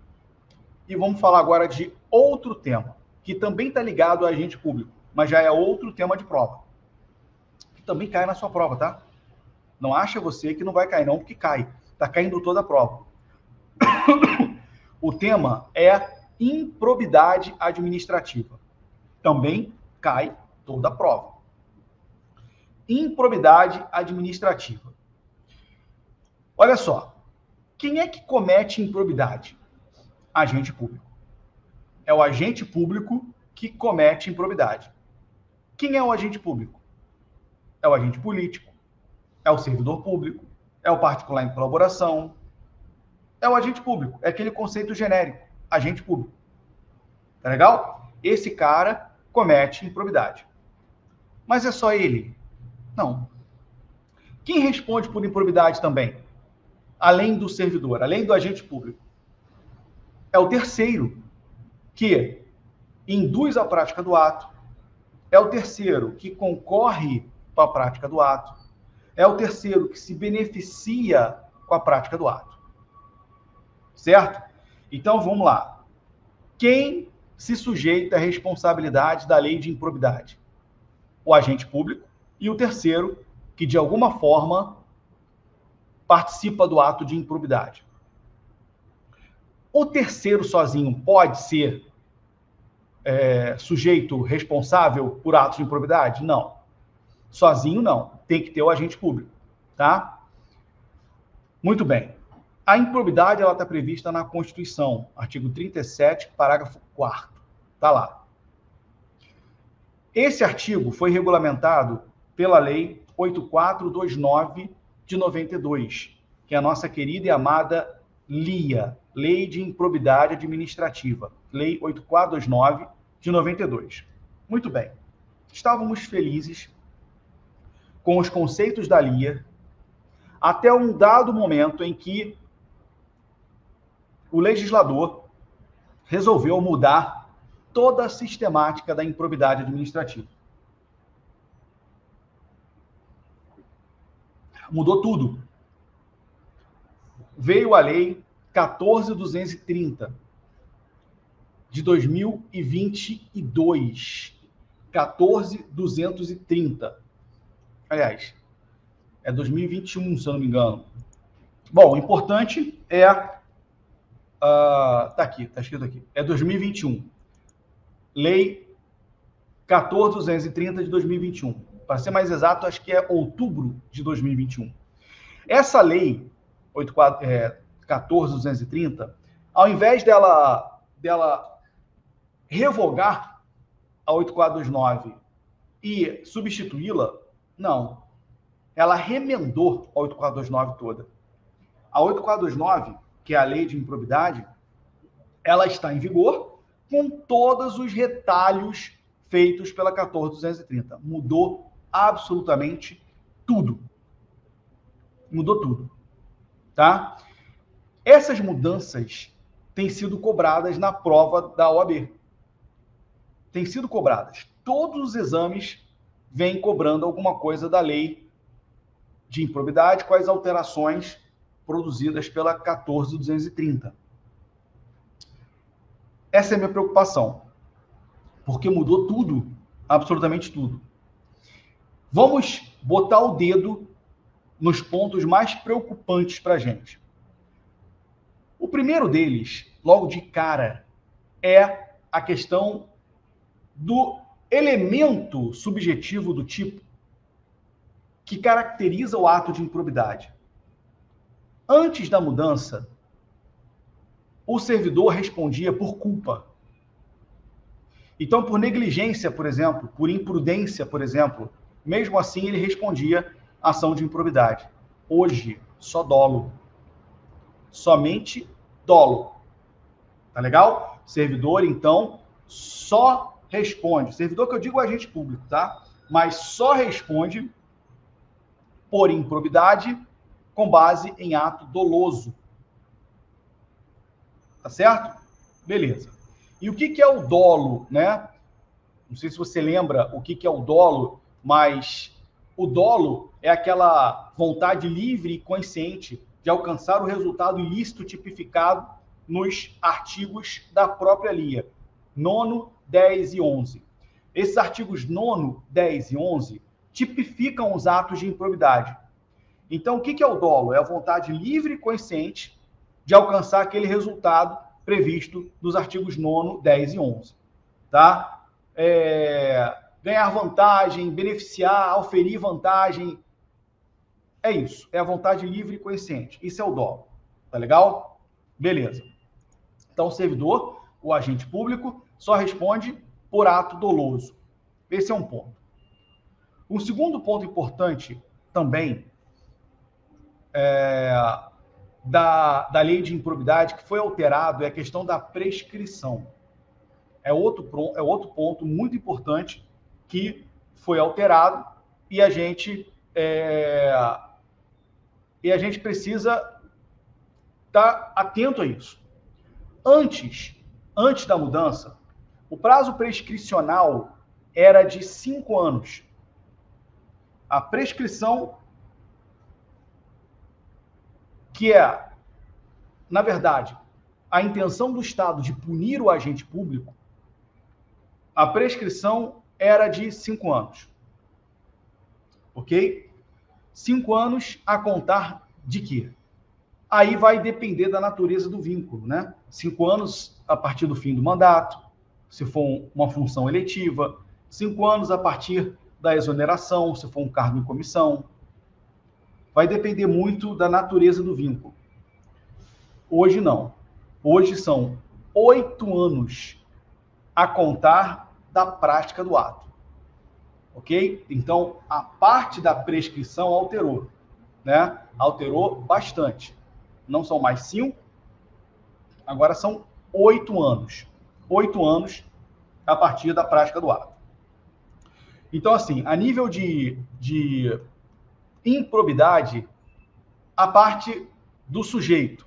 e vamos falar agora de outro tema, que também está ligado a agente público, mas já é outro tema de prova, que também cai na sua prova, tá? Não acha você que não vai cair não, porque cai. Está caindo toda a prova. O tema é improbidade administrativa. Também cai toda a prova. Improbidade administrativa. Olha só. Quem é que comete improbidade? Agente público. É o agente público que comete improbidade. Quem é o agente público? É o agente político, é o servidor público, é o particular em colaboração, é o agente público, é aquele conceito genérico, agente público. Tá legal? Esse cara comete improbidade. Mas é só ele? Não. Quem responde por improbidade também? Além do servidor, além do agente público? É o terceiro, que induz a prática do ato, é o terceiro que concorre com a prática do ato, é o terceiro que se beneficia com a prática do ato. Certo? Então, vamos lá. Quem se sujeita à responsabilidade da lei de improbidade? O agente público e o terceiro, que de alguma forma participa do ato de improbidade. O terceiro sozinho pode ser sujeito responsável por atos de improbidade? Não. Sozinho não. Tem que ter o agente público, tá? Muito bem. A improbidade ela está prevista na Constituição, artigo 37, parágrafo 4º. Está lá. Esse artigo foi regulamentado pela Lei 8429 de 92, que é a nossa querida e amada LIA, Lei de Improbidade Administrativa, Lei 8429 de 92. Muito bem. Estávamos felizes com os conceitos da LIA até um dado momento em que o legislador resolveu mudar toda a sistemática da improbidade administrativa. Mudou tudo. Veio a Lei 14.230 de 2022. 14.230. Aliás, é 2021, se eu não me engano. Bom, o importante é... tá aqui, tá escrito aqui. É 2021. Lei 14.230 de 2021. Para ser mais exato, acho que é outubro de 2021. Essa lei 14.230, ao invés dela revogar a 8429 e substituí-la, não. Ela remendou a 8429 toda. A 8429, que é a lei de improbidade, ela está em vigor com todos os retalhos feitos pela 14.230. Mudou absolutamente tudo. Mudou tudo. Tá? Essas mudanças têm sido cobradas na prova da OAB. Têm sido cobradas. Todos os exames vem cobrando alguma coisa da lei de improbidade com as alterações produzidas pela 14.230. Essa é a minha preocupação, porque mudou tudo, absolutamente tudo. Vamos botar o dedo nos pontos mais preocupantes para a gente. O primeiro deles, logo de cara, é a questão do elemento subjetivo do tipo que caracteriza o ato de improbidade. Antes da mudança, o servidor respondia por culpa. Então, por negligência, por exemplo, por imprudência, por exemplo, mesmo assim ele respondia ação de improbidade. Hoje, só dolo. Somente dolo. Tá legal? Servidor, então, só responde. Servidor que eu digo agente público, tá? Mas só responde por improbidade com base em ato doloso. Tá certo? Beleza. E o que é o dolo, né? Não sei se você lembra o que é o dolo, mas o dolo é aquela vontade livre e consciente de alcançar o resultado ilícito tipificado nos artigos da própria LIA, 9º, 10 e 11. Esses artigos 9º, 10 e 11 tipificam os atos de improbidade. Então, o que é o dolo? É a vontade livre e consciente de alcançar aquele resultado previsto nos artigos 9º, 10 e 11. Tá? Ganhar vantagem, beneficiar, auferir vantagem. É isso. É a vontade livre e consciente. Isso é o dolo. Tá legal? Beleza. Então, o servidor, o agente público, só responde por ato doloso. Esse é um ponto. Um segundo ponto importante também da lei de improbidade que foi alterado é a questão da prescrição. É outro ponto muito importante que foi alterado e a gente precisa estar atento a isso. Antes da mudança, o prazo prescricional era de 5 anos. A prescrição, que é, na verdade, a intenção do Estado de punir o agente público, a prescrição era de 5 anos. Ok? 5 anos a contar de quê? Aí vai depender da natureza do vínculo, né? 5 anos a partir do fim do mandato, se for uma função eletiva, 5 anos a partir da exoneração, se for um cargo em comissão. Vai depender muito da natureza do vínculo. Hoje não. Hoje são 8 anos a contar da prática do ato. Ok? Então, a parte da prescrição alterou, né? Alterou bastante. Não são mais 5, agora são 8 anos. 8 anos a partir da prática do ato. Então, assim, a nível de improbidade, a parte do sujeito,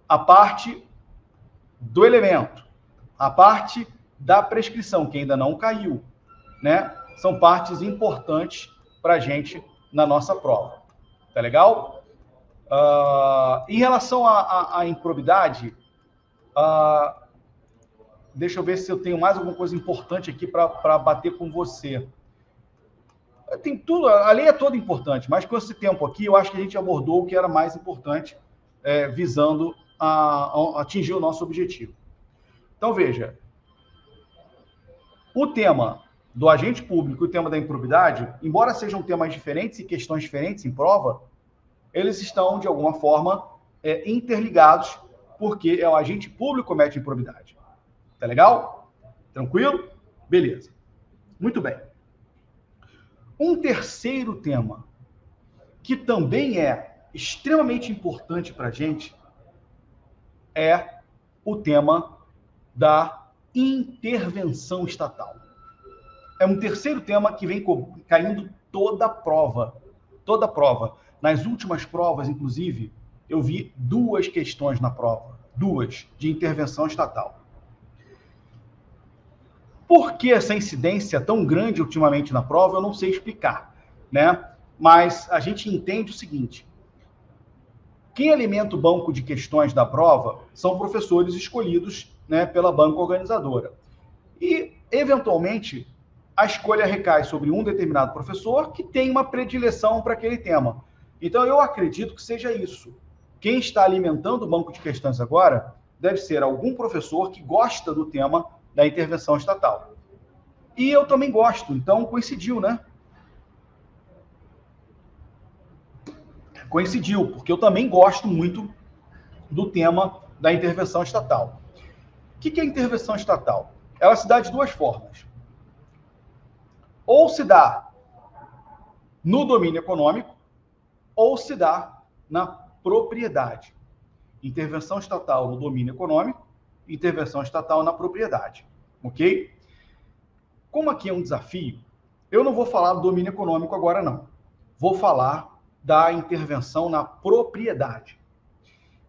a parte do elemento, a parte da prescrição, que ainda não caiu, né? São partes importantes para a gente na nossa prova. Tá legal? Em relação à improbidade, deixa eu ver se eu tenho mais alguma coisa importante aqui para bater com você. Tem tudo, a lei é toda importante, mas com esse tempo aqui, eu acho que a gente abordou o que era mais importante, visando atingir o nosso objetivo. Então, veja, o tema do agente público e o tema da improbidade, embora sejam temas diferentes e questões diferentes em prova, eles estão, de alguma forma, interligados, porque é o agente público que comete improbidade. Tá legal? Tranquilo? Beleza. Muito bem. Um terceiro tema, que também é extremamente importante para a gente, é o tema da intervenção estatal. É um terceiro tema que vem caindo toda a prova. Toda a prova. Nas últimas provas, inclusive, eu vi 2 questões na prova. 2 de intervenção estatal. Por que essa incidência tão grande ultimamente na prova, eu não sei explicar, né? Mas a gente entende o seguinte: quem alimenta o banco de questões da prova são professores escolhidos, né, pela banca organizadora. E, eventualmente, a escolha recai sobre um determinado professor que tem uma predileção para aquele tema. Então, eu acredito que seja isso. Quem está alimentando o banco de questões agora deve ser algum professor que gosta do tema da intervenção estatal. E eu também gosto, então coincidiu, né? Coincidiu, porque eu também gosto muito do tema da intervenção estatal. O que é intervenção estatal? Ela se dá de duas formas. Ou se dá no domínio econômico, ou se dá na propriedade. Intervenção estatal no domínio econômico, intervenção estatal na propriedade. Ok? Como aqui é um desafio, eu não vou falar do domínio econômico agora, não. Vou falar da intervenção na propriedade.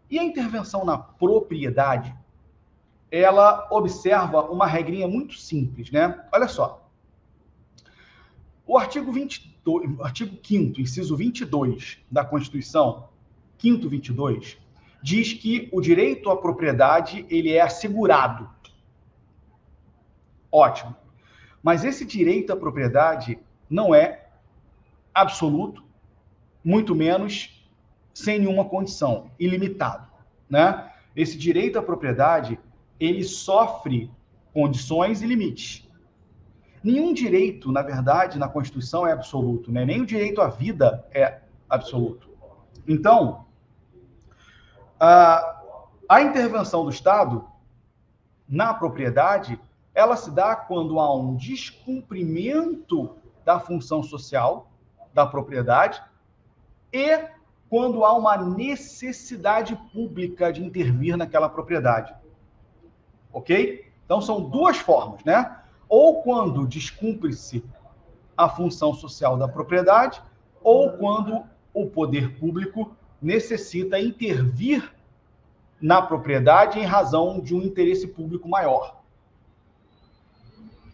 E a intervenção na propriedade, ela observa uma regrinha muito simples, né? Olha só. O artigo 5º, inciso 22 da Constituição, 5º 22, diz que o direito à propriedade, ele é assegurado. Ótimo. Mas esse direito à propriedade não é absoluto, muito menos sem nenhuma condição, ilimitado, né? Esse direito à propriedade, ele sofre condições e limites. Nenhum direito, na verdade, na Constituição é absoluto, né? Nem o direito à vida é absoluto. Então, a intervenção do Estado na propriedade, ela se dá quando há um descumprimento da função social da propriedade e quando há uma necessidade pública de intervir naquela propriedade. Ok? Então, são duas formas, né? Ou quando descumpre-se a função social da propriedade, ou quando o poder público necessita intervir na propriedade em razão de um interesse público maior.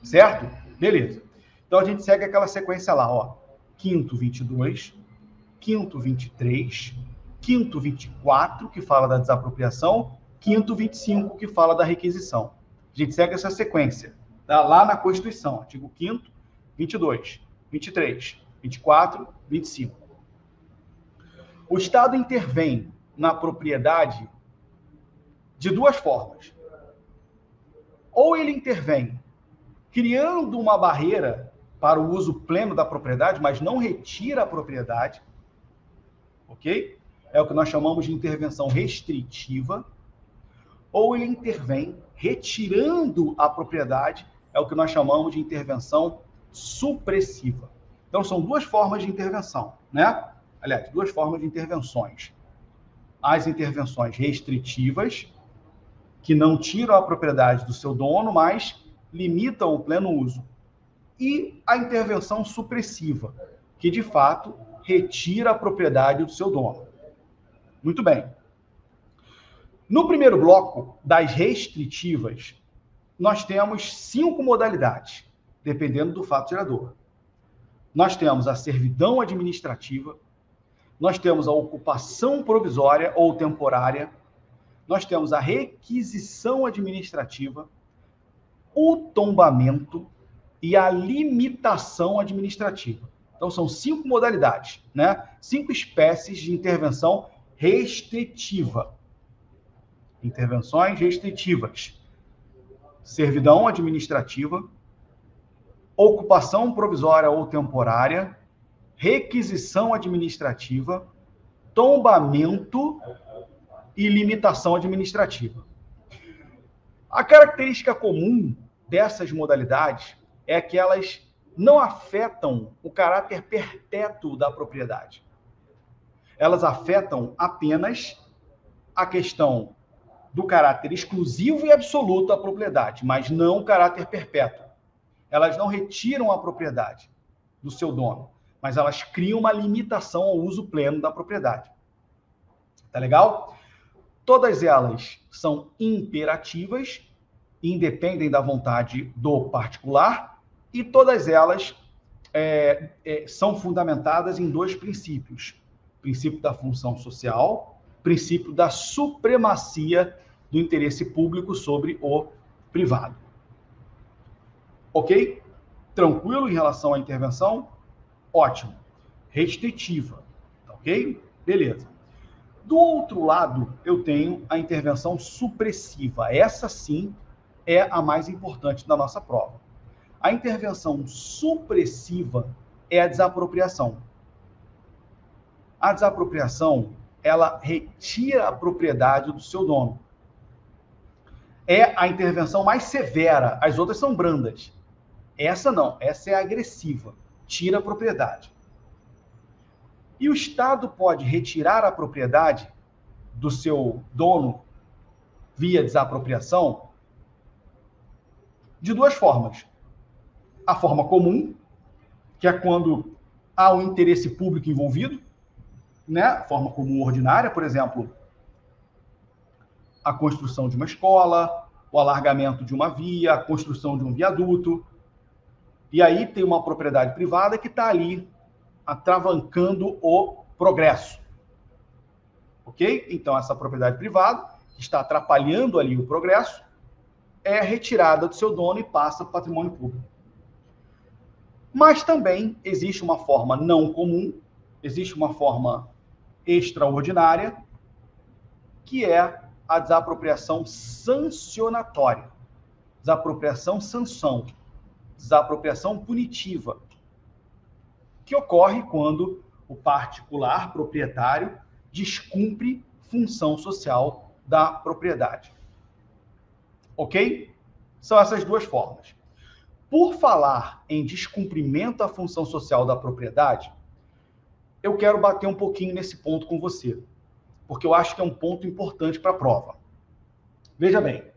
Certo? Beleza. Então, a gente segue aquela sequência lá, ó. 5º 22, 5º 23, 5º 24, que fala da desapropriação, 5º 25, que fala da requisição. A gente segue essa sequência, tá? Lá na Constituição, artigo 5º, 22, 23, 24, 25. O Estado intervém na propriedade de duas formas. Ou ele intervém criando uma barreira para o uso pleno da propriedade, mas não retira a propriedade, ok? É o que nós chamamos de intervenção restritiva. Ou ele intervém retirando a propriedade, é o que nós chamamos de intervenção supressiva. Então, são duas formas de intervenção, né? Aliás, duas formas de intervenções. As intervenções restritivas, que não tiram a propriedade do seu dono, mas limitam o pleno uso. E a intervenção supressiva, que, de fato, retira a propriedade do seu dono. Muito bem. No primeiro bloco das restritivas, nós temos 5 modalidades, dependendo do fato gerador. Nós temos a servidão administrativa, nós temos a ocupação provisória ou temporária, nós temos a requisição administrativa, o tombamento e a limitação administrativa. Então, são 5 modalidades, né? 5 espécies de intervenção restritiva. Intervenções restritivas. Servidão administrativa, ocupação provisória ou temporária, requisição administrativa, tombamento e limitação administrativa. A característica comum dessas modalidades é que elas não afetam o caráter perpétuo da propriedade. Elas afetam apenas a questão do caráter exclusivo e absoluto da propriedade, mas não o caráter perpétuo. Elas não retiram a propriedade do seu dono, mas elas criam uma limitação ao uso pleno da propriedade. Tá legal? Todas elas são imperativas independem da vontade do particular e todas elas são fundamentadas em dois princípios: princípio da função social, princípio da supremacia do interesse público sobre o privado. Ok? Tranquilo em relação à intervenção? Ótimo. Restritiva. Ok? Beleza. Do outro lado, eu tenho a intervenção supressiva. Essa sim é a mais importante da nossa prova. A intervenção supressiva é a desapropriação. A desapropriação, ela retira a propriedade do seu dono. É a intervenção mais severa. As outras são brandas. Essa não. Essa é agressiva. Tira a propriedade. E o Estado pode retirar a propriedade do seu dono via desapropriação de duas formas. A forma comum, que é quando há um interesse público envolvido, né? A forma comum ordinária, por exemplo, a construção de uma escola, o alargamento de uma via, a construção de um viaduto. E aí tem uma propriedade privada que está ali atravancando o progresso. Ok? Então, essa propriedade privada, que está atrapalhando ali o progresso, é retirada do seu dono e passa para o patrimônio público. Mas também existe uma forma não comum, existe uma forma extraordinária, que é a desapropriação sancionatória. Desapropriação sanção. Desapropriação punitiva, que ocorre quando o particular proprietário descumpre função social da propriedade. Ok? São essas duas formas. Por falar em descumprimento da função social da propriedade, eu quero bater um pouquinho nesse ponto com você, porque eu acho que é um ponto importante para a prova. Veja bem,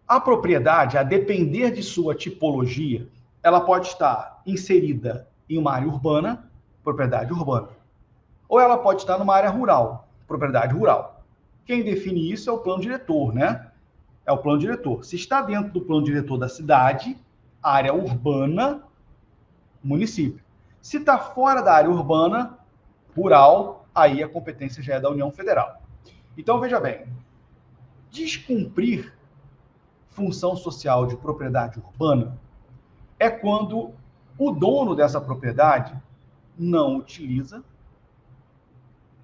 a propriedade, a depender de sua tipologia, ela pode estar inserida em uma área urbana, propriedade urbana, ou ela pode estar numa área rural, propriedade rural. Quem define isso é o plano diretor, né? É o plano diretor. Se está dentro do plano diretor da cidade, área urbana, município. Se está fora da área urbana, rural, aí a competência já é da União Federal. Então, veja bem, descumprir função social de propriedade urbana é quando o dono dessa propriedade não utiliza,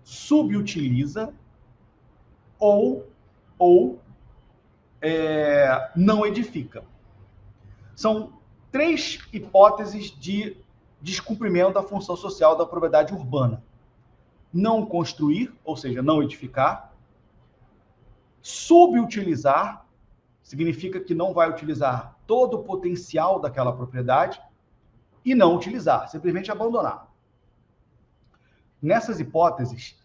subutiliza ou não edifica. São três hipóteses de descumprimento da função social da propriedade urbana: não construir, ou seja, não edificar; subutilizar, significa que não vai utilizar todo o potencial daquela propriedade; e não utilizar, simplesmente abandonar. Nessas hipóteses,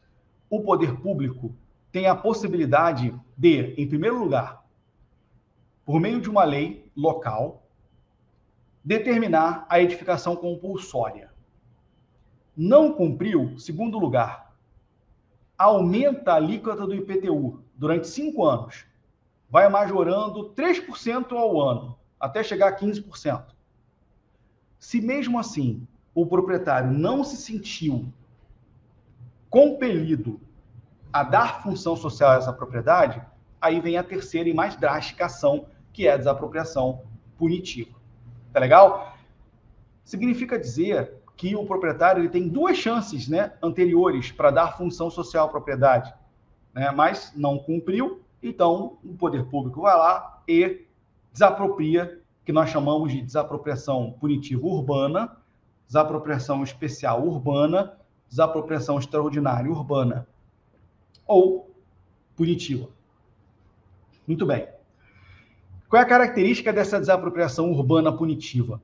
o poder público tem a possibilidade de, em primeiro lugar, por meio de uma lei local, determinar a edificação compulsória. Não cumpriu, segundo lugar, aumenta a alíquota do IPTU durante 5 anos. Vai majorando 3% ao ano, até chegar a 15%. Se mesmo assim o proprietário não se sentiu compelido a dar função social a essa propriedade, aí vem a terceira e mais drástica ação, que é a desapropriação punitiva. Tá legal? Significa dizer que o proprietário ele tem duas chances, né, anteriores para dar função social à propriedade, né, mas não cumpriu, então o poder público vai lá e desapropria, que nós chamamos de desapropriação punitiva urbana, desapropriação especial urbana, desapropriação extraordinária urbana ou punitiva. Muito bem. Qual é a característica dessa desapropriação urbana punitiva?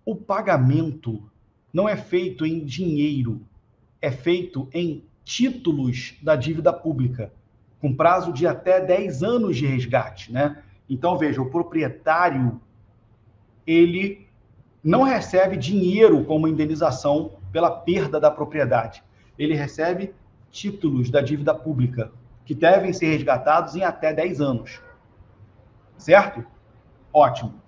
O pagamento não é feito em dinheiro, é feito em títulos da dívida pública, com prazo de até 10 anos de resgate, né? Então, veja, o proprietário, ele não recebe dinheiro como indenização pela perda da propriedade. Ele recebe títulos da dívida pública, que devem ser resgatados em até 10 anos. certo? Ótimo.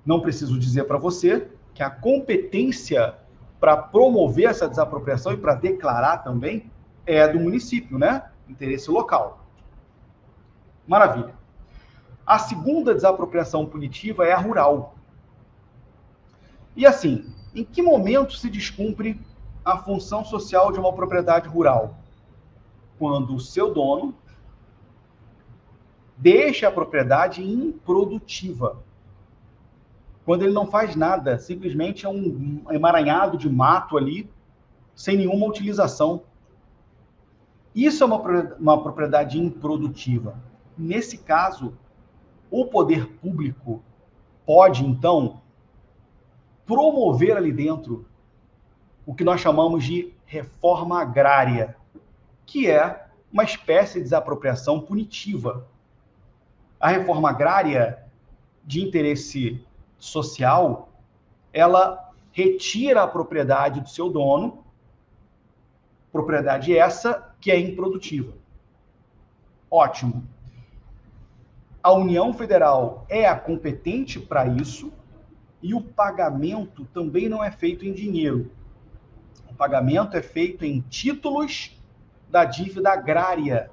Não preciso dizer para você que a competência para promover essa desapropriação e para declarar também é do município, né? Interesse local. Maravilha. A segunda desapropriação punitiva é a rural. E assim, em que momento se descumpre a função social de uma propriedade rural? Quando o seu dono deixa a propriedade improdutiva. Quando ele não faz nada, simplesmente é um emaranhado de mato ali, sem nenhuma utilização. Isso é uma propriedade improdutiva. Nesse caso, o poder público pode, então, promover ali dentro o que nós chamamos de reforma agrária, que é uma espécie de desapropriação punitiva. A reforma agrária de interesse social, ela retira a propriedade do seu dono, propriedade essa que é improdutiva. Ótimo. A União Federal é a competente para isso e o pagamento também não é feito em dinheiro. O pagamento é feito em títulos da dívida agrária,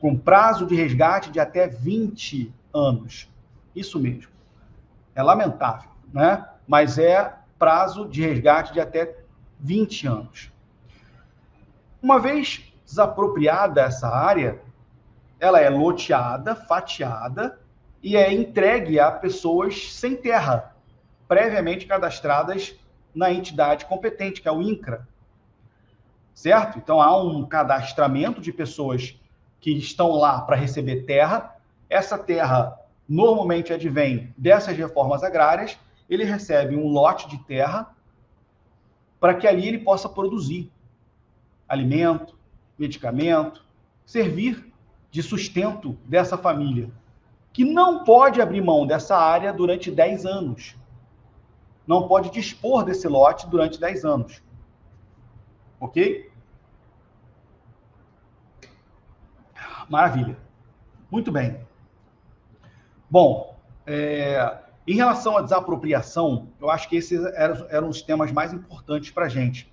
com prazo de resgate de até 20 anos. Isso mesmo. É lamentável, né? Mas é prazo de resgate de até 20 anos. Uma vez desapropriada essa área, ela é loteada, fatiada e é entregue a pessoas sem terra, previamente cadastradas na entidade competente, que é o INCRA. Certo? Então há um cadastramento de pessoas que estão lá para receber terra. Essa terra normalmente advém dessas reformas agrárias. Ele recebe um lote de terra para que ali ele possa produzir alimento, medicamento, servir de sustento dessa família, que não pode abrir mão dessa área durante 10 anos. Não pode dispor desse lote durante 10 anos. Ok? Maravilha. Muito bem. Bom, em relação à desapropriação, eu acho que esses eram os temas mais importantes para a gente.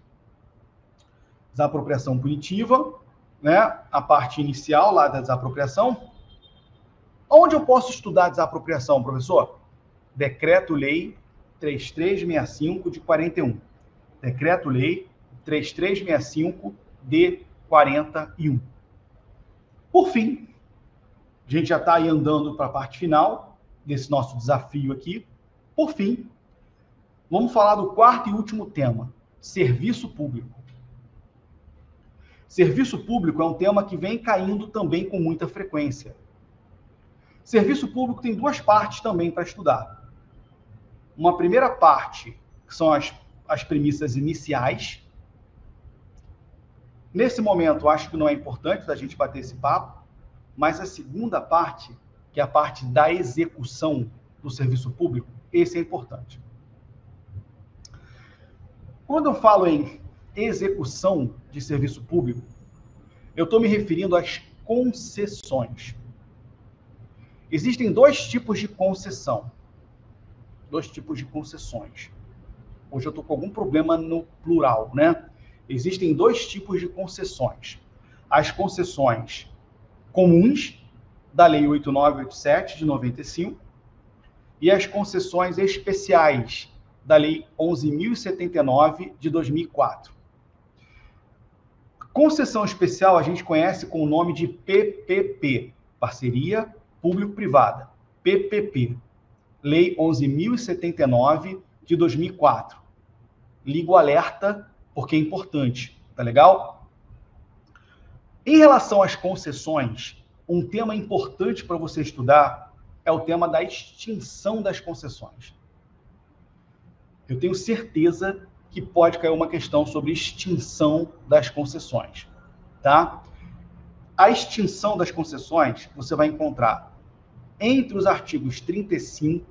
Desapropriação punitiva, né? A parte inicial lá da desapropriação. Onde eu posso estudar desapropriação, professor? Decreto-Lei 3365 de 41. Decreto-Lei 3365 de 41. Por fim, a gente já está aí andando para a parte final desse nosso desafio aqui. Por fim, vamos falar do quarto e último tema, serviço público. Serviço público é um tema que vem caindo também com muita frequência. Serviço público tem duas partes também para estudar. Uma primeira parte, que são as premissas iniciais. Nesse momento, eu acho que não é importante da gente bater esse papo, mas a segunda parte, que é a parte da execução do serviço público, esse é importante. Quando eu falo em execução de serviço público, eu estou me referindo às concessões. Existem dois tipos de concessão. Dois tipos de concessões. Hoje eu estou com algum problema no plural, né? Existem dois tipos de concessões. As concessões comuns, da Lei 8987, de 95, e as concessões especiais, da Lei 11.079, de 2004. Concessão especial a gente conhece com o nome de PPP, Parceria Público-Privada, PPP, Lei 11.079, de 2004. Ligo o alerta, porque é importante, tá legal? Em relação às concessões, um tema importante para você estudar é o tema da extinção das concessões. Eu tenho certeza que pode cair uma questão sobre extinção das concessões, tá? A extinção das concessões você vai encontrar entre os artigos 35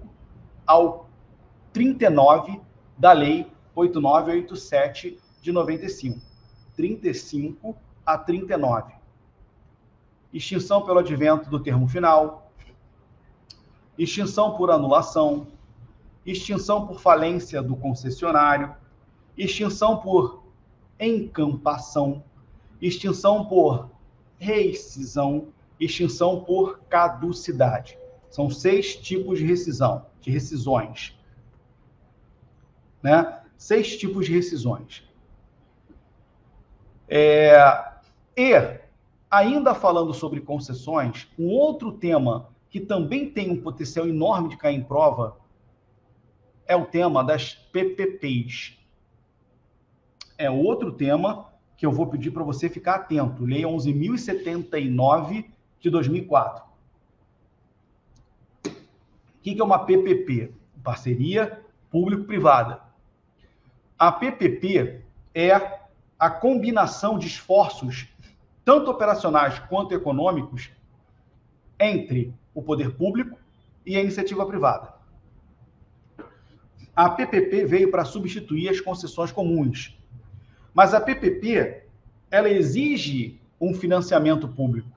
ao 39 da Lei 8987 de 95. 35 a 39. Extinção pelo advento do termo final, extinção por anulação, extinção por falência do concessionário, extinção por encampação, extinção por rescisão, extinção por caducidade. São 6 tipos de rescisão, de rescisões. Né? 6 tipos de rescisões. E, ainda falando sobre concessões, um outro tema que também tem um potencial enorme de cair em prova é o tema das PPPs. É outro tema que eu vou pedir para você ficar atento. Lei 11.079 de 2004. O que é uma PPP? Parceria público-privada. A PPP é a combinação de esforços, tanto operacionais quanto econômicos, entre o poder público e a iniciativa privada. A PPP veio para substituir as concessões comuns. Mas a PPP, ela exige um financiamento público.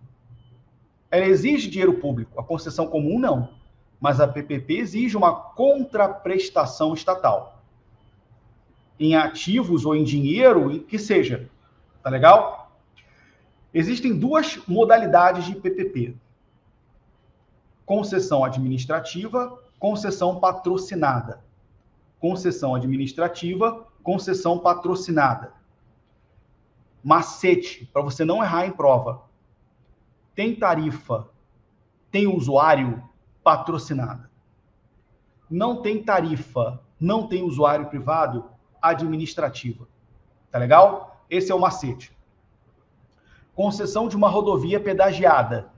Ela exige dinheiro público. A concessão comum, não. Mas a PPP exige uma contraprestação estatal. Em ativos ou em dinheiro, que seja. Tá legal? Existem 2 modalidades de PPP. Concessão administrativa, concessão patrocinada. Concessão administrativa, concessão patrocinada. Macete, para você não errar em prova. Tem tarifa, tem usuário, patrocinada. Não tem tarifa, não tem usuário privado, administrativa. Tá legal? Esse é o macete. Concessão de uma rodovia pedagiada.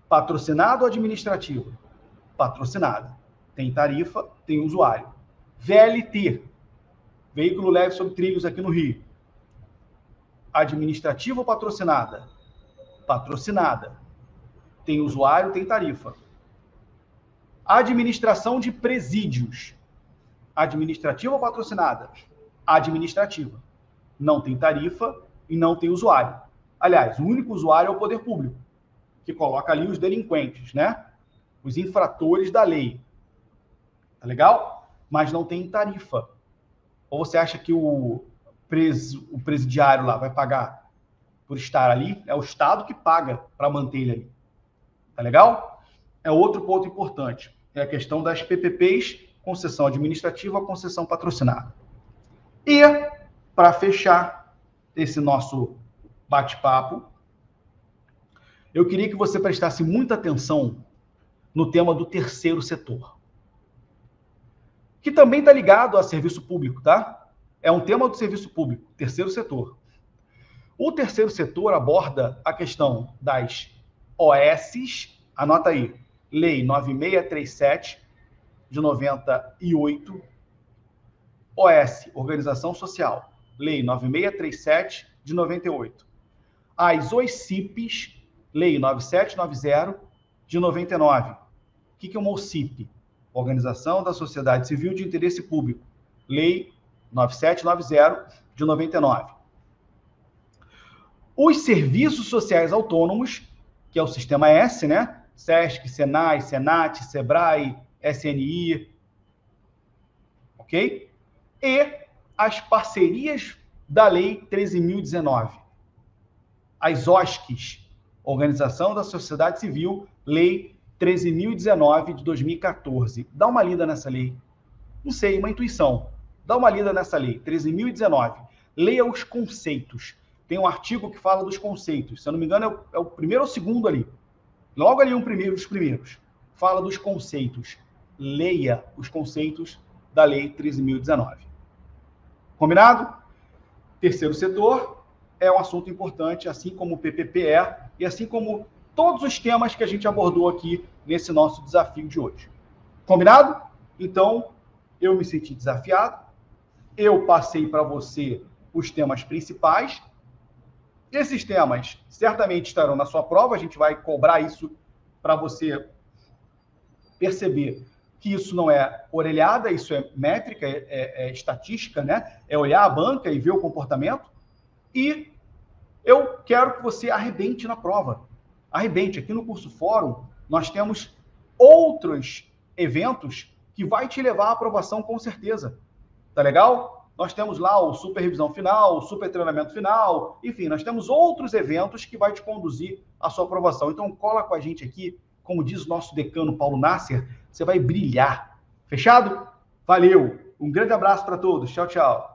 Patrocinado ou administrativa? Patrocinada. Tem tarifa, tem usuário. VLT, veículo leve sobre trilhos aqui no Rio. Administrativa ou patrocinada? Patrocinada. Tem usuário, tem tarifa. Administração de presídios. Administrativa ou patrocinada? Administrativa. Não tem tarifa e não tem usuário. Aliás, o único usuário é o poder público, que coloca ali os delinquentes, né? Os infratores da lei. Tá legal? Mas não tem tarifa. Ou você acha que o presidiário lá vai pagar por estar ali? É o Estado que paga para manter ele ali. Tá legal? É outro ponto importante. É a questão das PPPs, concessão administrativa, concessão patrocinada. E, para fechar esse nosso bate-papo, eu queria que você prestasse muita atenção no tema do terceiro setor, que também está ligado a serviço público, tá? É um tema do serviço público, terceiro setor. O terceiro setor aborda a questão das OSs, anota aí, Lei 9637 de 98, OS, Organização Social, Lei 9637 de 98. As OSCIPs, Lei 9790 de 99. O que é uma OSCIP? Organização da Sociedade Civil de Interesse Público, Lei 9790 de 99. Os serviços sociais autônomos, que é o sistema S, né? SESC, SENAI, SENAT, SEBRAE, SNI, ok? E as parcerias da Lei 13.019. As OSCs, Organização da Sociedade Civil, Lei 13.019 de 2014. Dá uma lida nessa lei. Não sei, uma intuição. Dá uma lida nessa lei, 13.019. Leia os conceitos. Tem um artigo que fala dos conceitos. Se eu não me engano, é o primeiro ou o segundo ali. Logo ali, dos primeiros. Fala dos conceitos. Leia os conceitos da Lei 13.019. Combinado? Terceiro setor é um assunto importante, assim como o PPP é, e assim como todos os temas que a gente abordou aqui nesse nosso desafio de hoje. Combinado? Então, eu me senti desafiado. Eu passei para você os temas principais. Esses temas certamente estarão na sua prova, a gente vai cobrar isso para você perceber que isso não é orelhada, isso é métrica, é estatística, né? É olhar a banca e ver o comportamento. E eu quero que você arrebente na prova. Arrebente. Aqui no curso Fórum, nós temos outros eventos que vai te levar à aprovação com certeza. Tá legal? Nós temos lá o super revisão final, o super treinamento final, enfim, nós temos outros eventos que vai te conduzir à sua aprovação. Então cola com a gente aqui, como diz o nosso decano Paulo Nasser, você vai brilhar. Fechado? Valeu! Um grande abraço para todos. Tchau, tchau.